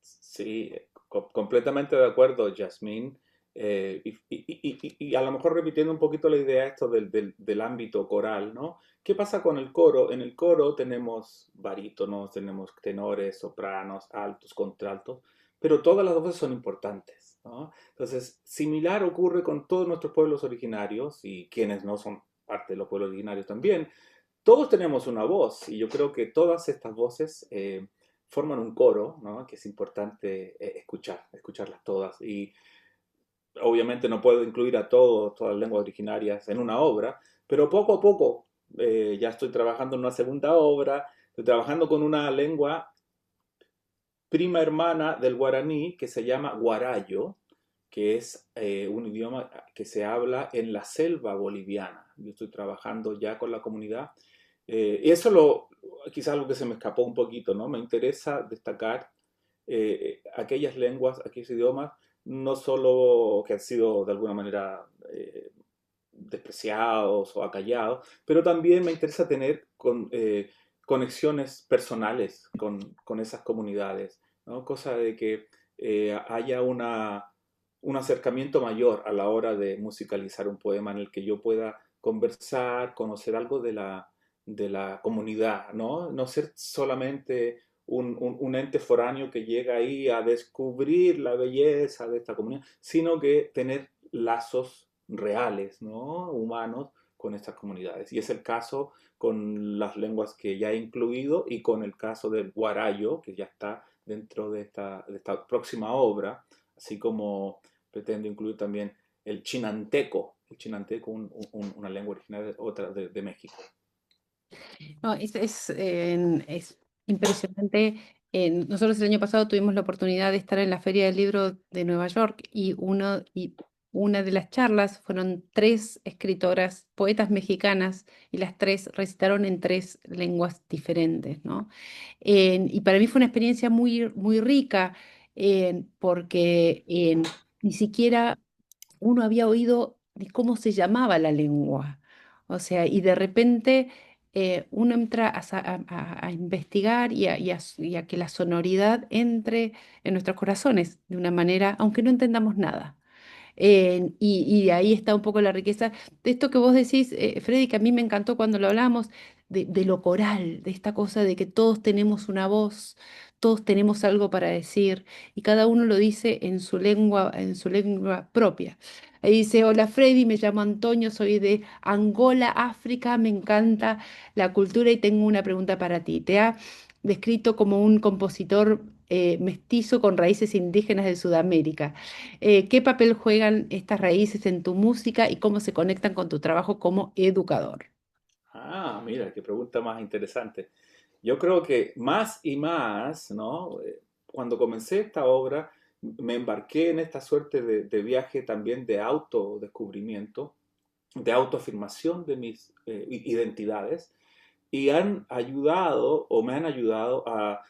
Sí, completamente de acuerdo, Yasmín. Y a lo mejor repitiendo un poquito la idea esto del ámbito coral, ¿no? ¿Qué pasa con el coro? En el coro tenemos barítonos, tenemos tenores, sopranos, altos, contraltos, pero todas las voces son importantes, ¿no? Entonces, similar ocurre con todos nuestros pueblos originarios y quienes no son parte de los pueblos originarios también. Todos tenemos una voz y yo creo que todas estas voces forman un coro, ¿no? Que es importante escucharlas todas. Y obviamente no puedo incluir a todas las lenguas originarias en una obra, pero poco a poco ya estoy trabajando en una segunda obra, estoy trabajando con una lengua prima hermana del guaraní que se llama guarayo, que es un idioma que se habla en la selva boliviana. Yo estoy trabajando ya con la comunidad. Y eso quizás algo que se me escapó un poquito, ¿no? Me interesa destacar aquellas lenguas, aquellos idiomas, no solo que han sido de alguna manera despreciados o acallados, pero también me interesa tener conexiones personales con esas comunidades, ¿no? Cosa de que haya un acercamiento mayor a la hora de musicalizar un poema en el que yo pueda conversar, conocer algo de la comunidad, ¿no? No ser solamente un ente foráneo que llega ahí a descubrir la belleza de esta comunidad, sino que tener lazos reales, ¿no? Humanos con estas comunidades. Y es el caso con las lenguas que ya he incluido y con el caso del guarayo, que ya está dentro de esta próxima obra, así como pretendo incluir también el chinanteco, una lengua originaria otra de México. No, es impresionante. Nosotros el año pasado tuvimos la oportunidad de estar en la Feria del Libro de Nueva York y una de las charlas fueron tres escritoras, poetas mexicanas, y las tres recitaron en tres lenguas diferentes, ¿no? Y para mí fue una experiencia muy, muy rica porque ni siquiera uno había oído de cómo se llamaba la lengua. O sea, y de repente uno entra a investigar y a que la sonoridad entre en nuestros corazones de una manera, aunque no entendamos nada. Y ahí está un poco la riqueza de esto que vos decís, Freddy, que a mí me encantó cuando lo hablamos, de lo coral, de esta cosa de que todos tenemos una voz, todos tenemos algo para decir, y cada uno lo dice en su lengua propia. Ahí dice, hola Freddy, me llamo Antonio, soy de Angola, África, me encanta la cultura y tengo una pregunta para ti. ¿Te ha descrito como un compositor mestizo con raíces indígenas de Sudamérica? ¿Qué papel juegan estas raíces en tu música y cómo se conectan con tu trabajo como educador? Ah, mira, qué pregunta más interesante. Yo creo que más y más, ¿no? Cuando comencé esta obra, me embarqué en esta suerte de viaje también de autodescubrimiento, de autoafirmación de mis identidades, y han ayudado o me han ayudado a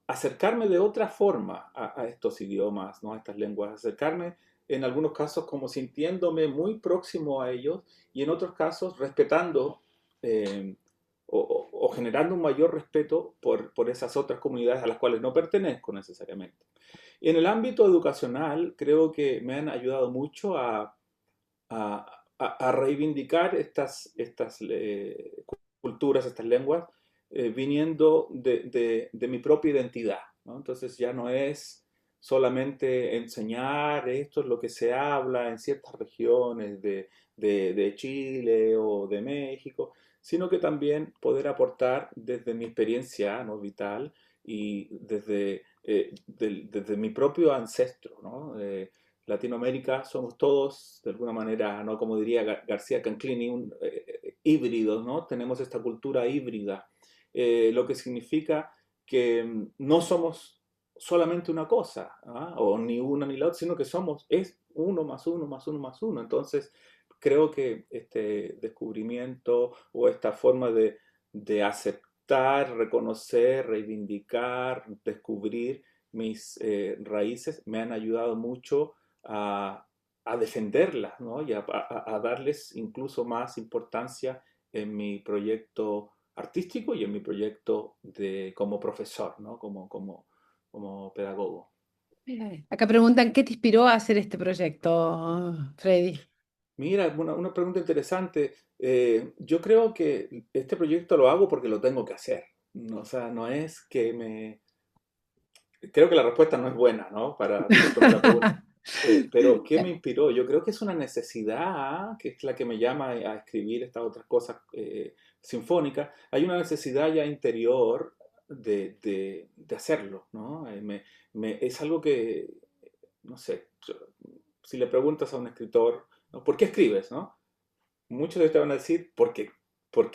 acercarme de otra forma a estos idiomas, ¿no? A estas lenguas, acercarme en algunos casos como sintiéndome muy próximo a ellos y en otros casos respetando eh, o generando un mayor respeto por esas otras comunidades a las cuales no pertenezco necesariamente. Y en el ámbito educacional creo que me han ayudado mucho a reivindicar estas culturas, estas lenguas, viniendo de mi propia identidad, ¿no? Entonces ya no es solamente enseñar, esto es lo que se habla en ciertas regiones de Chile o de México, sino que también poder aportar desde mi experiencia, ¿no? Vital y desde mi propio ancestro, ¿no? Latinoamérica somos todos, de alguna manera, ¿no? Como diría García Canclini, híbridos, ¿no? Tenemos esta cultura híbrida, lo que significa que no somos solamente una cosa, ¿ah? O ni una ni la otra, sino que es uno más uno más uno más uno. Entonces, creo que este descubrimiento o esta forma de aceptar, reconocer, reivindicar, descubrir mis raíces me han ayudado mucho a defenderlas, ¿no? Y a darles incluso más importancia en mi proyecto artístico y en mi proyecto como profesor, ¿no? Como pedagogo. Acá preguntan, ¿qué te inspiró a hacer este proyecto, Freddy? Mira, una pregunta interesante. Yo creo que este proyecto lo hago porque lo tengo que hacer. O sea, no es que me... Creo que la respuesta no es buena, ¿no? Para responder la pregunta. Pero, ¿qué me inspiró? Yo creo que es una necesidad, que es la que me llama a escribir estas otras cosas sinfónicas. Hay una necesidad ya interior de hacerlo, ¿no? Es algo que, no sé, si le preguntas a un escritor, ¿no? ¿Por qué escribes, no? Muchos de ustedes te van a decir, porque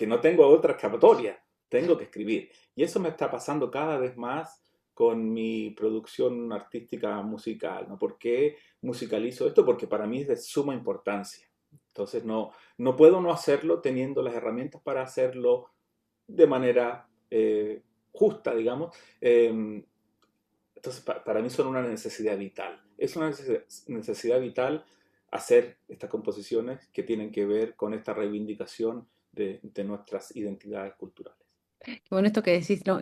no tengo otra escapatoria, tengo que escribir. Y eso me está pasando cada vez más con mi producción artística musical, ¿no? ¿Por qué musicalizo esto? Porque para mí es de suma importancia. Entonces no puedo no hacerlo teniendo las herramientas para hacerlo de manera justa, digamos. Entonces, para mí son una necesidad vital. Es una necesidad vital hacer estas composiciones que tienen que ver con esta reivindicación de nuestras identidades culturales. Qué bueno esto que decís, ¿no?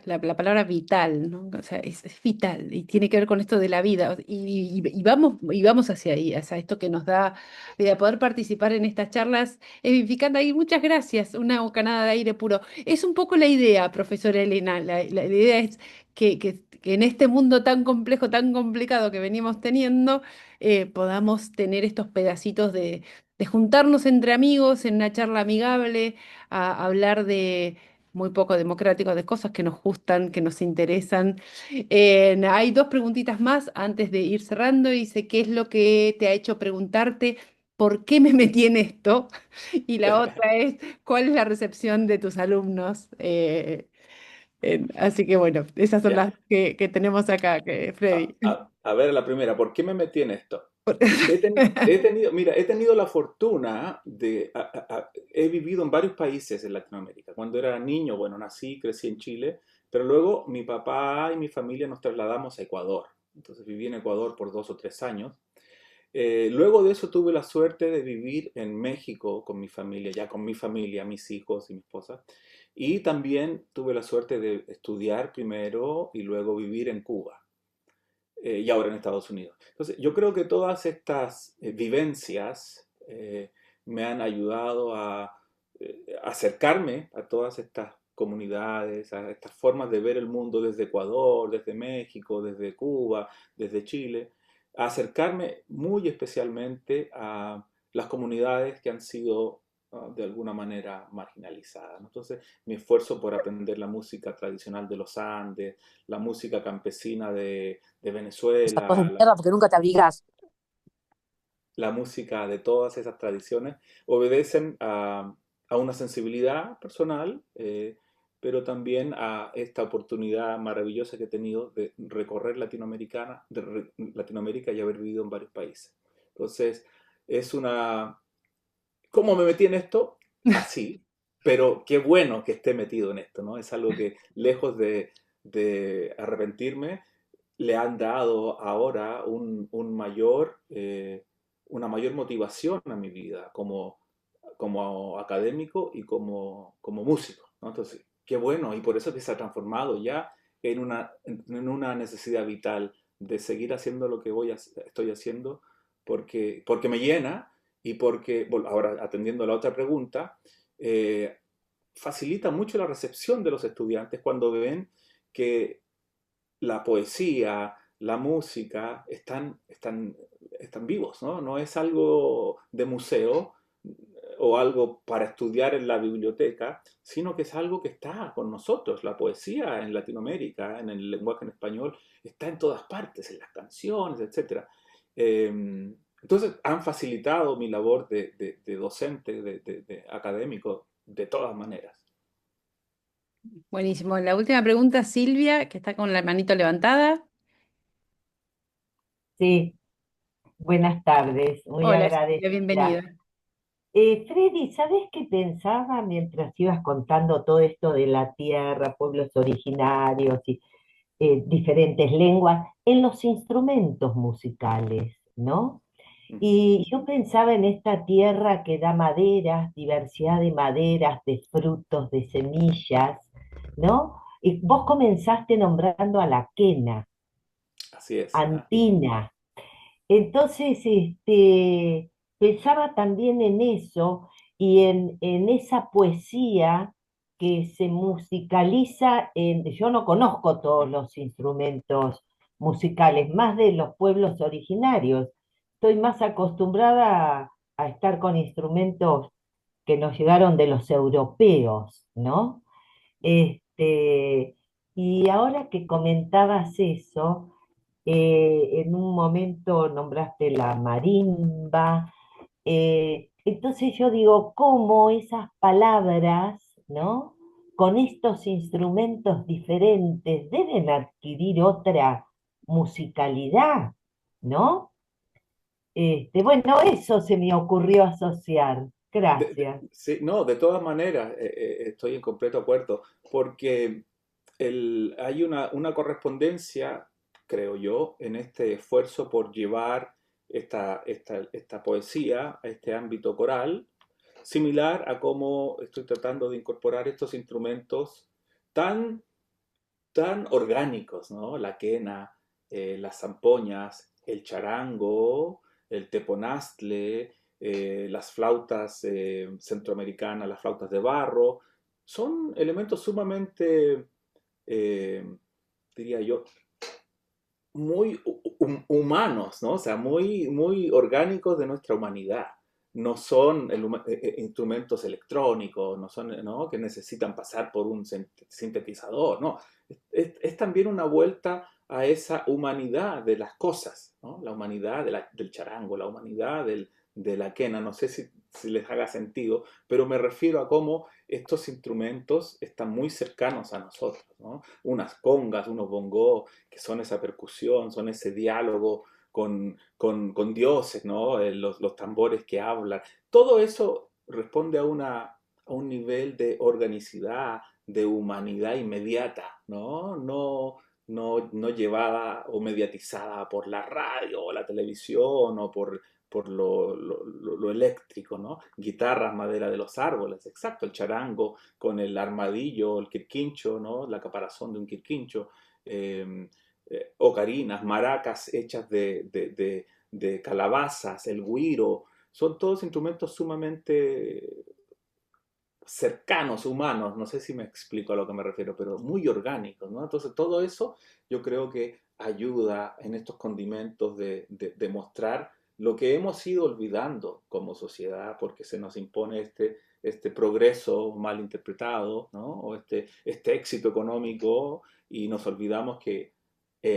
La palabra vital, ¿no? O sea, es vital y tiene que ver con esto de la vida. Y vamos hacia ahí, hacia esto que nos da de poder participar en estas charlas edificando ahí. Muchas gracias, una bocanada de aire puro. Es un poco la idea, profesora Elena. La idea es que en este mundo tan complejo, tan complicado que venimos teniendo, podamos tener estos pedacitos de juntarnos entre amigos en una charla amigable, a hablar de muy poco democrático, de cosas que nos gustan, que nos interesan. Hay dos preguntitas más antes de ir cerrando. Dice, ¿qué es lo que te ha hecho preguntarte por qué me metí en esto? Y la otra es, ¿cuál es la recepción de tus alumnos? Así que bueno, esas son Ya. las que tenemos acá, Freddy. A ver, la primera, ¿por qué me metí en esto? Mira, he tenido la fortuna he vivido en varios países en Latinoamérica. Cuando era niño, bueno, nací, crecí en Chile, pero luego mi papá y mi familia nos trasladamos a Ecuador. Entonces viví en Ecuador por 2 o 3 años. Luego de eso tuve la suerte de vivir en México con mi familia, ya con mi familia, mis hijos y mi esposa. Y también tuve la suerte de estudiar primero y luego vivir en Cuba y ahora en Estados Unidos. Entonces, yo creo que todas estas vivencias me han ayudado a acercarme a todas estas comunidades, a estas formas de ver el mundo desde Ecuador, desde México, desde Cuba, desde Chile, a acercarme muy especialmente a las comunidades que han sido de alguna manera marginalizadas, ¿no? Entonces, mi esfuerzo por aprender la música tradicional de los Andes, la música campesina de Zapatos de Venezuela, mierda porque nunca te abrigás. la música de todas esas tradiciones, obedecen a una sensibilidad personal, pero también a esta oportunidad maravillosa que he tenido de recorrer Latinoamérica y haber vivido en varios países. Entonces, es una... ¿Cómo me metí en esto? Así, pero qué bueno que esté metido en esto, ¿no? Es algo que, lejos de arrepentirme, le han dado ahora una mayor motivación a mi vida como académico y como músico, ¿no? Entonces, qué bueno, y por eso que se ha transformado ya en una necesidad vital de seguir haciendo lo que estoy haciendo porque me llena y porque, bueno, ahora atendiendo a la otra pregunta, facilita mucho la recepción de los estudiantes cuando ven que la poesía, la música están vivos, ¿no? No es algo de museo o algo para estudiar en la biblioteca, sino que es algo que está con nosotros. La poesía en Latinoamérica, en el lenguaje en español, está en todas partes, en las canciones, etc. Entonces han facilitado mi labor de docente, de académico, de todas maneras. Buenísimo. La última pregunta, Silvia, que está con la manito levantada. Sí, buenas tardes, muy Hola, Silvia, agradecida. bienvenida. Freddy, ¿sabés qué pensaba mientras ibas contando todo esto de la tierra, pueblos originarios y diferentes lenguas, en los instrumentos musicales, ¿no? Y yo pensaba en esta tierra que da maderas, diversidad de maderas, de frutos, de semillas, ¿no? Y vos comenzaste nombrando a la quena, Así es. Antina. Entonces, pensaba también en eso y en esa poesía que se musicaliza yo no conozco todos los instrumentos musicales, más de los pueblos originarios. Estoy más acostumbrada a estar con instrumentos que nos llegaron de los europeos, ¿no? Y ahora que comentabas eso, en un momento nombraste la marimba, entonces yo digo, ¿cómo esas palabras, ¿no? Con estos instrumentos diferentes deben adquirir otra musicalidad, ¿no? Bueno, eso se me ocurrió asociar. Gracias. Sí, no, de todas maneras, estoy en completo acuerdo, porque hay una correspondencia, creo yo, en este esfuerzo por llevar esta poesía a este ámbito coral, similar a cómo estoy tratando de incorporar estos instrumentos tan, tan orgánicos, ¿no? La quena, las zampoñas, el charango, el teponaztle, las flautas centroamericanas, las flautas de barro, son elementos sumamente, eh, diría yo, muy humanos, ¿no? O sea, muy, muy orgánicos de nuestra humanidad. No son instrumentos electrónicos, no son, ¿no? Que necesitan pasar por un sintetizador, no. Es también una vuelta a esa humanidad de las cosas, ¿no? La humanidad del charango, la humanidad de la quena. No sé si les haga sentido, pero me refiero a cómo estos instrumentos están muy cercanos a nosotros, ¿no? Unas congas, unos bongos, que son esa percusión, son ese diálogo con dioses, ¿no? Los tambores que hablan. Todo eso responde a un nivel de organicidad, de humanidad inmediata, ¿no? No llevada o mediatizada por la radio o la televisión o por lo eléctrico, ¿no? Guitarras, madera de los árboles, exacto, el charango con el armadillo, el quirquincho, ¿no? La caparazón de un quirquincho, eh, ocarinas, maracas hechas de calabazas, el güiro, son todos instrumentos sumamente cercanos, humanos, no sé si me explico a lo que me refiero, pero muy orgánicos, ¿no? Entonces todo eso yo creo que ayuda en estos condimentos de mostrar lo que hemos ido olvidando como sociedad porque se nos impone este progreso mal interpretado, ¿no? O este éxito económico y nos olvidamos que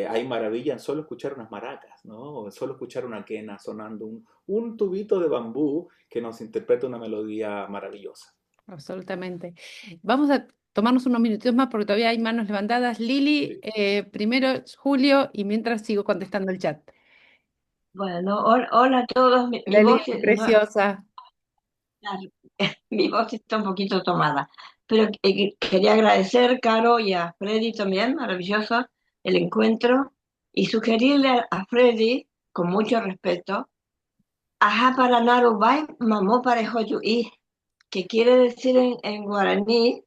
hay maravilla en solo escuchar unas maracas, ¿no? O en solo escuchar una quena sonando un tubito de bambú que nos interpreta una melodía maravillosa. Absolutamente. Vamos a tomarnos unos minutitos más porque todavía hay manos levantadas. Lili, Sí. primero Julio y mientras sigo contestando el chat. Bueno, hola a todos. Mi Hola Lili, voz, preciosa. mi voz está un poquito tomada, pero quería agradecer, Caro, y a Freddy también, maravilloso el encuentro, y sugerirle a Freddy, con mucho respeto, Ajá para Narubai, mamó parejo yuí, que quiere decir en guaraní,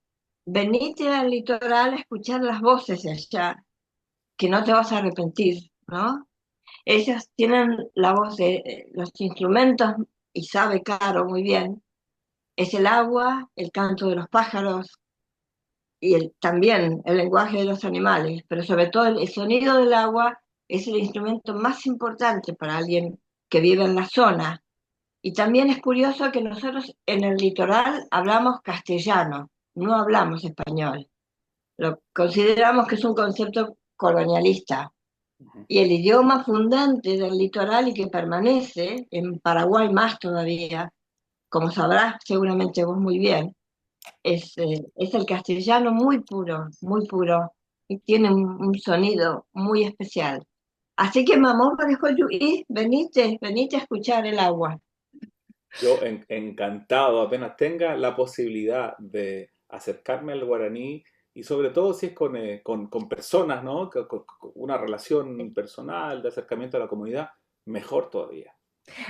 venite al litoral a escuchar las voces de allá, que no te vas a arrepentir, ¿no? Ellas tienen la voz de los instrumentos, y sabe Caro muy bien, es el agua, el canto de los pájaros y también el lenguaje de los animales, pero sobre todo el sonido del agua es el instrumento más importante para alguien que vive en la zona. Y también es curioso que nosotros en el litoral hablamos castellano, no hablamos español. Lo consideramos que es un concepto colonialista, Ujú. Y el idioma fundante del litoral y que permanece, en Paraguay más todavía, como sabrás seguramente vos muy bien, es el castellano muy puro, y tiene un sonido muy especial. Así que, mamón, venite a escuchar el agua. Yo encantado, apenas tenga la posibilidad de acercarme al guaraní y sobre todo si es con personas, ¿no? Con una relación personal de acercamiento a la comunidad, mejor todavía.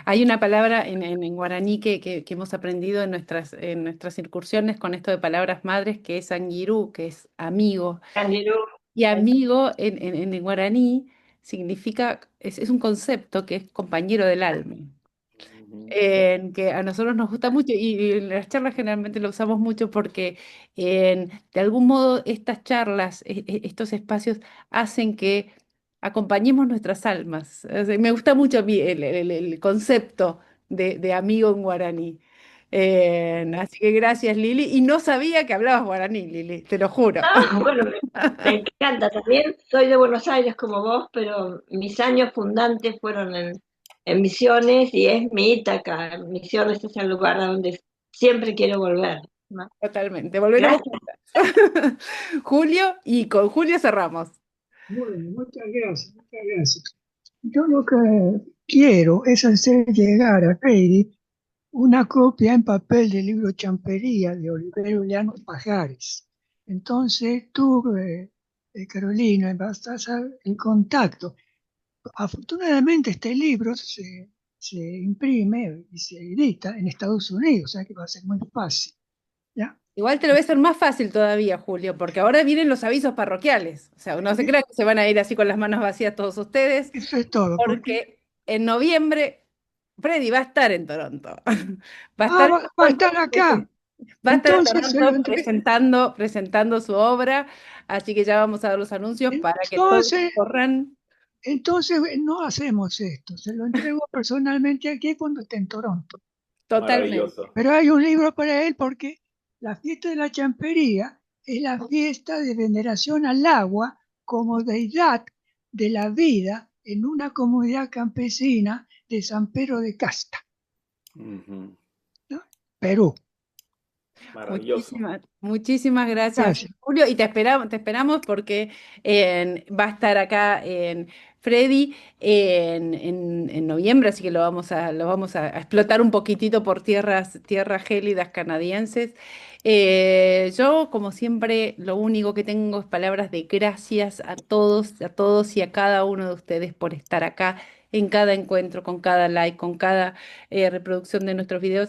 Hay una palabra en guaraní que hemos aprendido en nuestras incursiones con esto de palabras madres, que es anguirú, que es amigo. Candirú, Y amigo en guaraní significa, es un concepto que es compañero del alma. Ujú. Que a nosotros nos gusta mucho y en las charlas generalmente lo usamos mucho porque de algún modo estas charlas, estos espacios hacen que acompañemos nuestras almas. O sea, me gusta mucho a mí el concepto de amigo en guaraní. Así que gracias, Lili. Y no sabía que hablabas guaraní, Lili, te lo juro. bueno, me encanta también. Soy de Buenos Aires como vos, pero mis años fundantes fueron en Misiones y es mi Ítaca. Misiones es el lugar a donde siempre quiero volver, ¿no? Totalmente. Volveremos Gracias. juntas. Julio, y con Julio cerramos. Bueno, muchas gracias, muchas gracias. Yo lo que quiero es hacer llegar a Heidi una copia en papel del libro Champería de Olivero Llano Pajares. Entonces tú, Carolina, vas a estar en contacto. Afortunadamente este libro se imprime y se edita en Estados Unidos, o sea que va a ser muy fácil, ¿ya? Igual te lo voy a hacer más fácil todavía, Julio, porque ahora vienen los avisos parroquiales. O sea, no se crea que se van a ir así con las manos vacías todos ustedes, Eso es todo, porque porque en noviembre Freddy va a estar en Toronto. Va a estar va a estar acá. va a estar en Entonces, Toronto presentando su obra, así que ya vamos a dar los anuncios para que todos entonces, corran entonces no hacemos esto. Se lo entrego personalmente aquí cuando esté en Toronto. totalmente. Maravilloso. Pero hay un libro para él porque la fiesta de la champería es la fiesta de veneración al agua como deidad de la vida en una comunidad campesina de San Pedro de Casta, Ujú. ¿no? Perú. Maravilloso. Muchísimas gracias, Gracias. Julio, y te esperamos porque va a estar acá en Freddy en noviembre, así que lo vamos a explotar un poquitito por tierras gélidas canadienses. Yo, como siempre, lo único que tengo es palabras de gracias a todos y a cada uno de ustedes por estar acá en cada encuentro, con cada like, con cada reproducción de nuestros videos.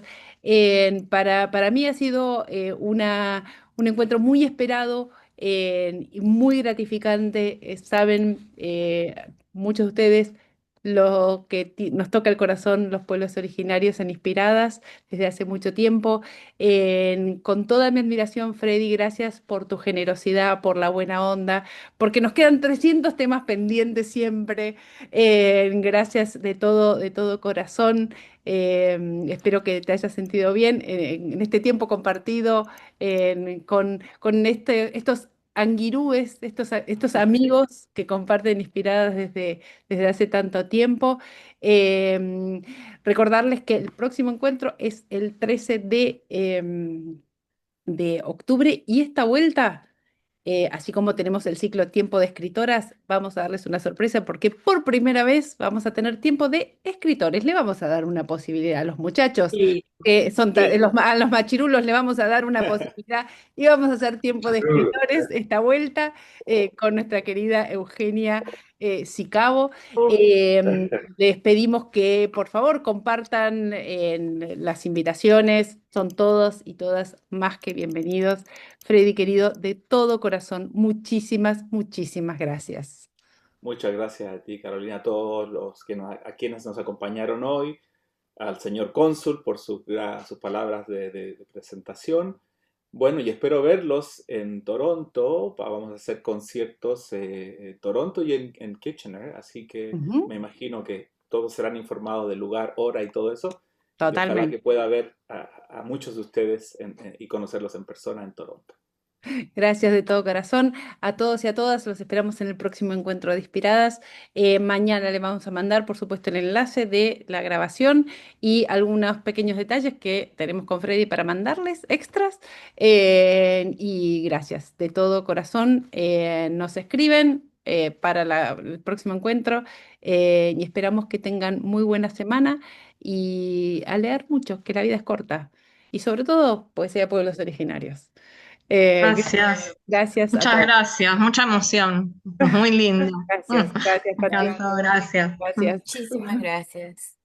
Para mí ha sido un encuentro muy esperado y muy gratificante. Saben, muchos de ustedes lo que nos toca el corazón, los pueblos originarios en Inspiradas desde hace mucho tiempo. Con toda mi admiración, Freddy, gracias por tu generosidad, por la buena onda, porque nos quedan 300 temas pendientes siempre. Gracias de todo corazón. Espero que te hayas sentido bien en este tiempo compartido con estos anguirúes, estos amigos que comparten Inspiradas desde hace tanto tiempo. Eh, Recordarles que el próximo encuentro es el 13 de octubre y esta vuelta, así como tenemos el ciclo Tiempo de Escritoras, vamos a darles una sorpresa porque por primera vez vamos a tener tiempo de escritores. Le vamos a dar una posibilidad a los muchachos, Sí, que son sí. a los machirulos le vamos a dar una posibilidad y vamos a hacer tiempo de escritores esta vuelta con nuestra querida Eugenia Sicabo. Les pedimos que por favor compartan las invitaciones, son todos y todas más que bienvenidos. Freddy, querido, de todo corazón, muchísimas gracias. Muchas gracias a ti, Carolina, a todos los a quienes nos acompañaron hoy, al señor cónsul por sus palabras de presentación. Bueno, y espero verlos en Toronto. Vamos a hacer conciertos en Toronto y en Kitchener, así que Ujú, me imagino que todos serán informados del lugar, hora y todo eso. Y ojalá que totalmente. pueda ver a muchos de ustedes y conocerlos en persona en Toronto. Gracias de todo corazón a todos y a todas. Los esperamos en el próximo encuentro de Inspiradas. Mañana le vamos a mandar, por supuesto, el enlace de la grabación y algunos pequeños detalles que tenemos con Freddy para mandarles extras. Y gracias de todo corazón. Nos escriben para el próximo encuentro y esperamos que tengan muy buena semana y a leer mucho, que la vida es corta. Y sobre todo, poesía de pueblos originarios. Gracias. Gracias a Muchas todos. gracias. Mucha emoción. Muy lindo. Gracias, Me Patricia. encantó. Gracias. Gracias. Muchísimas gracias.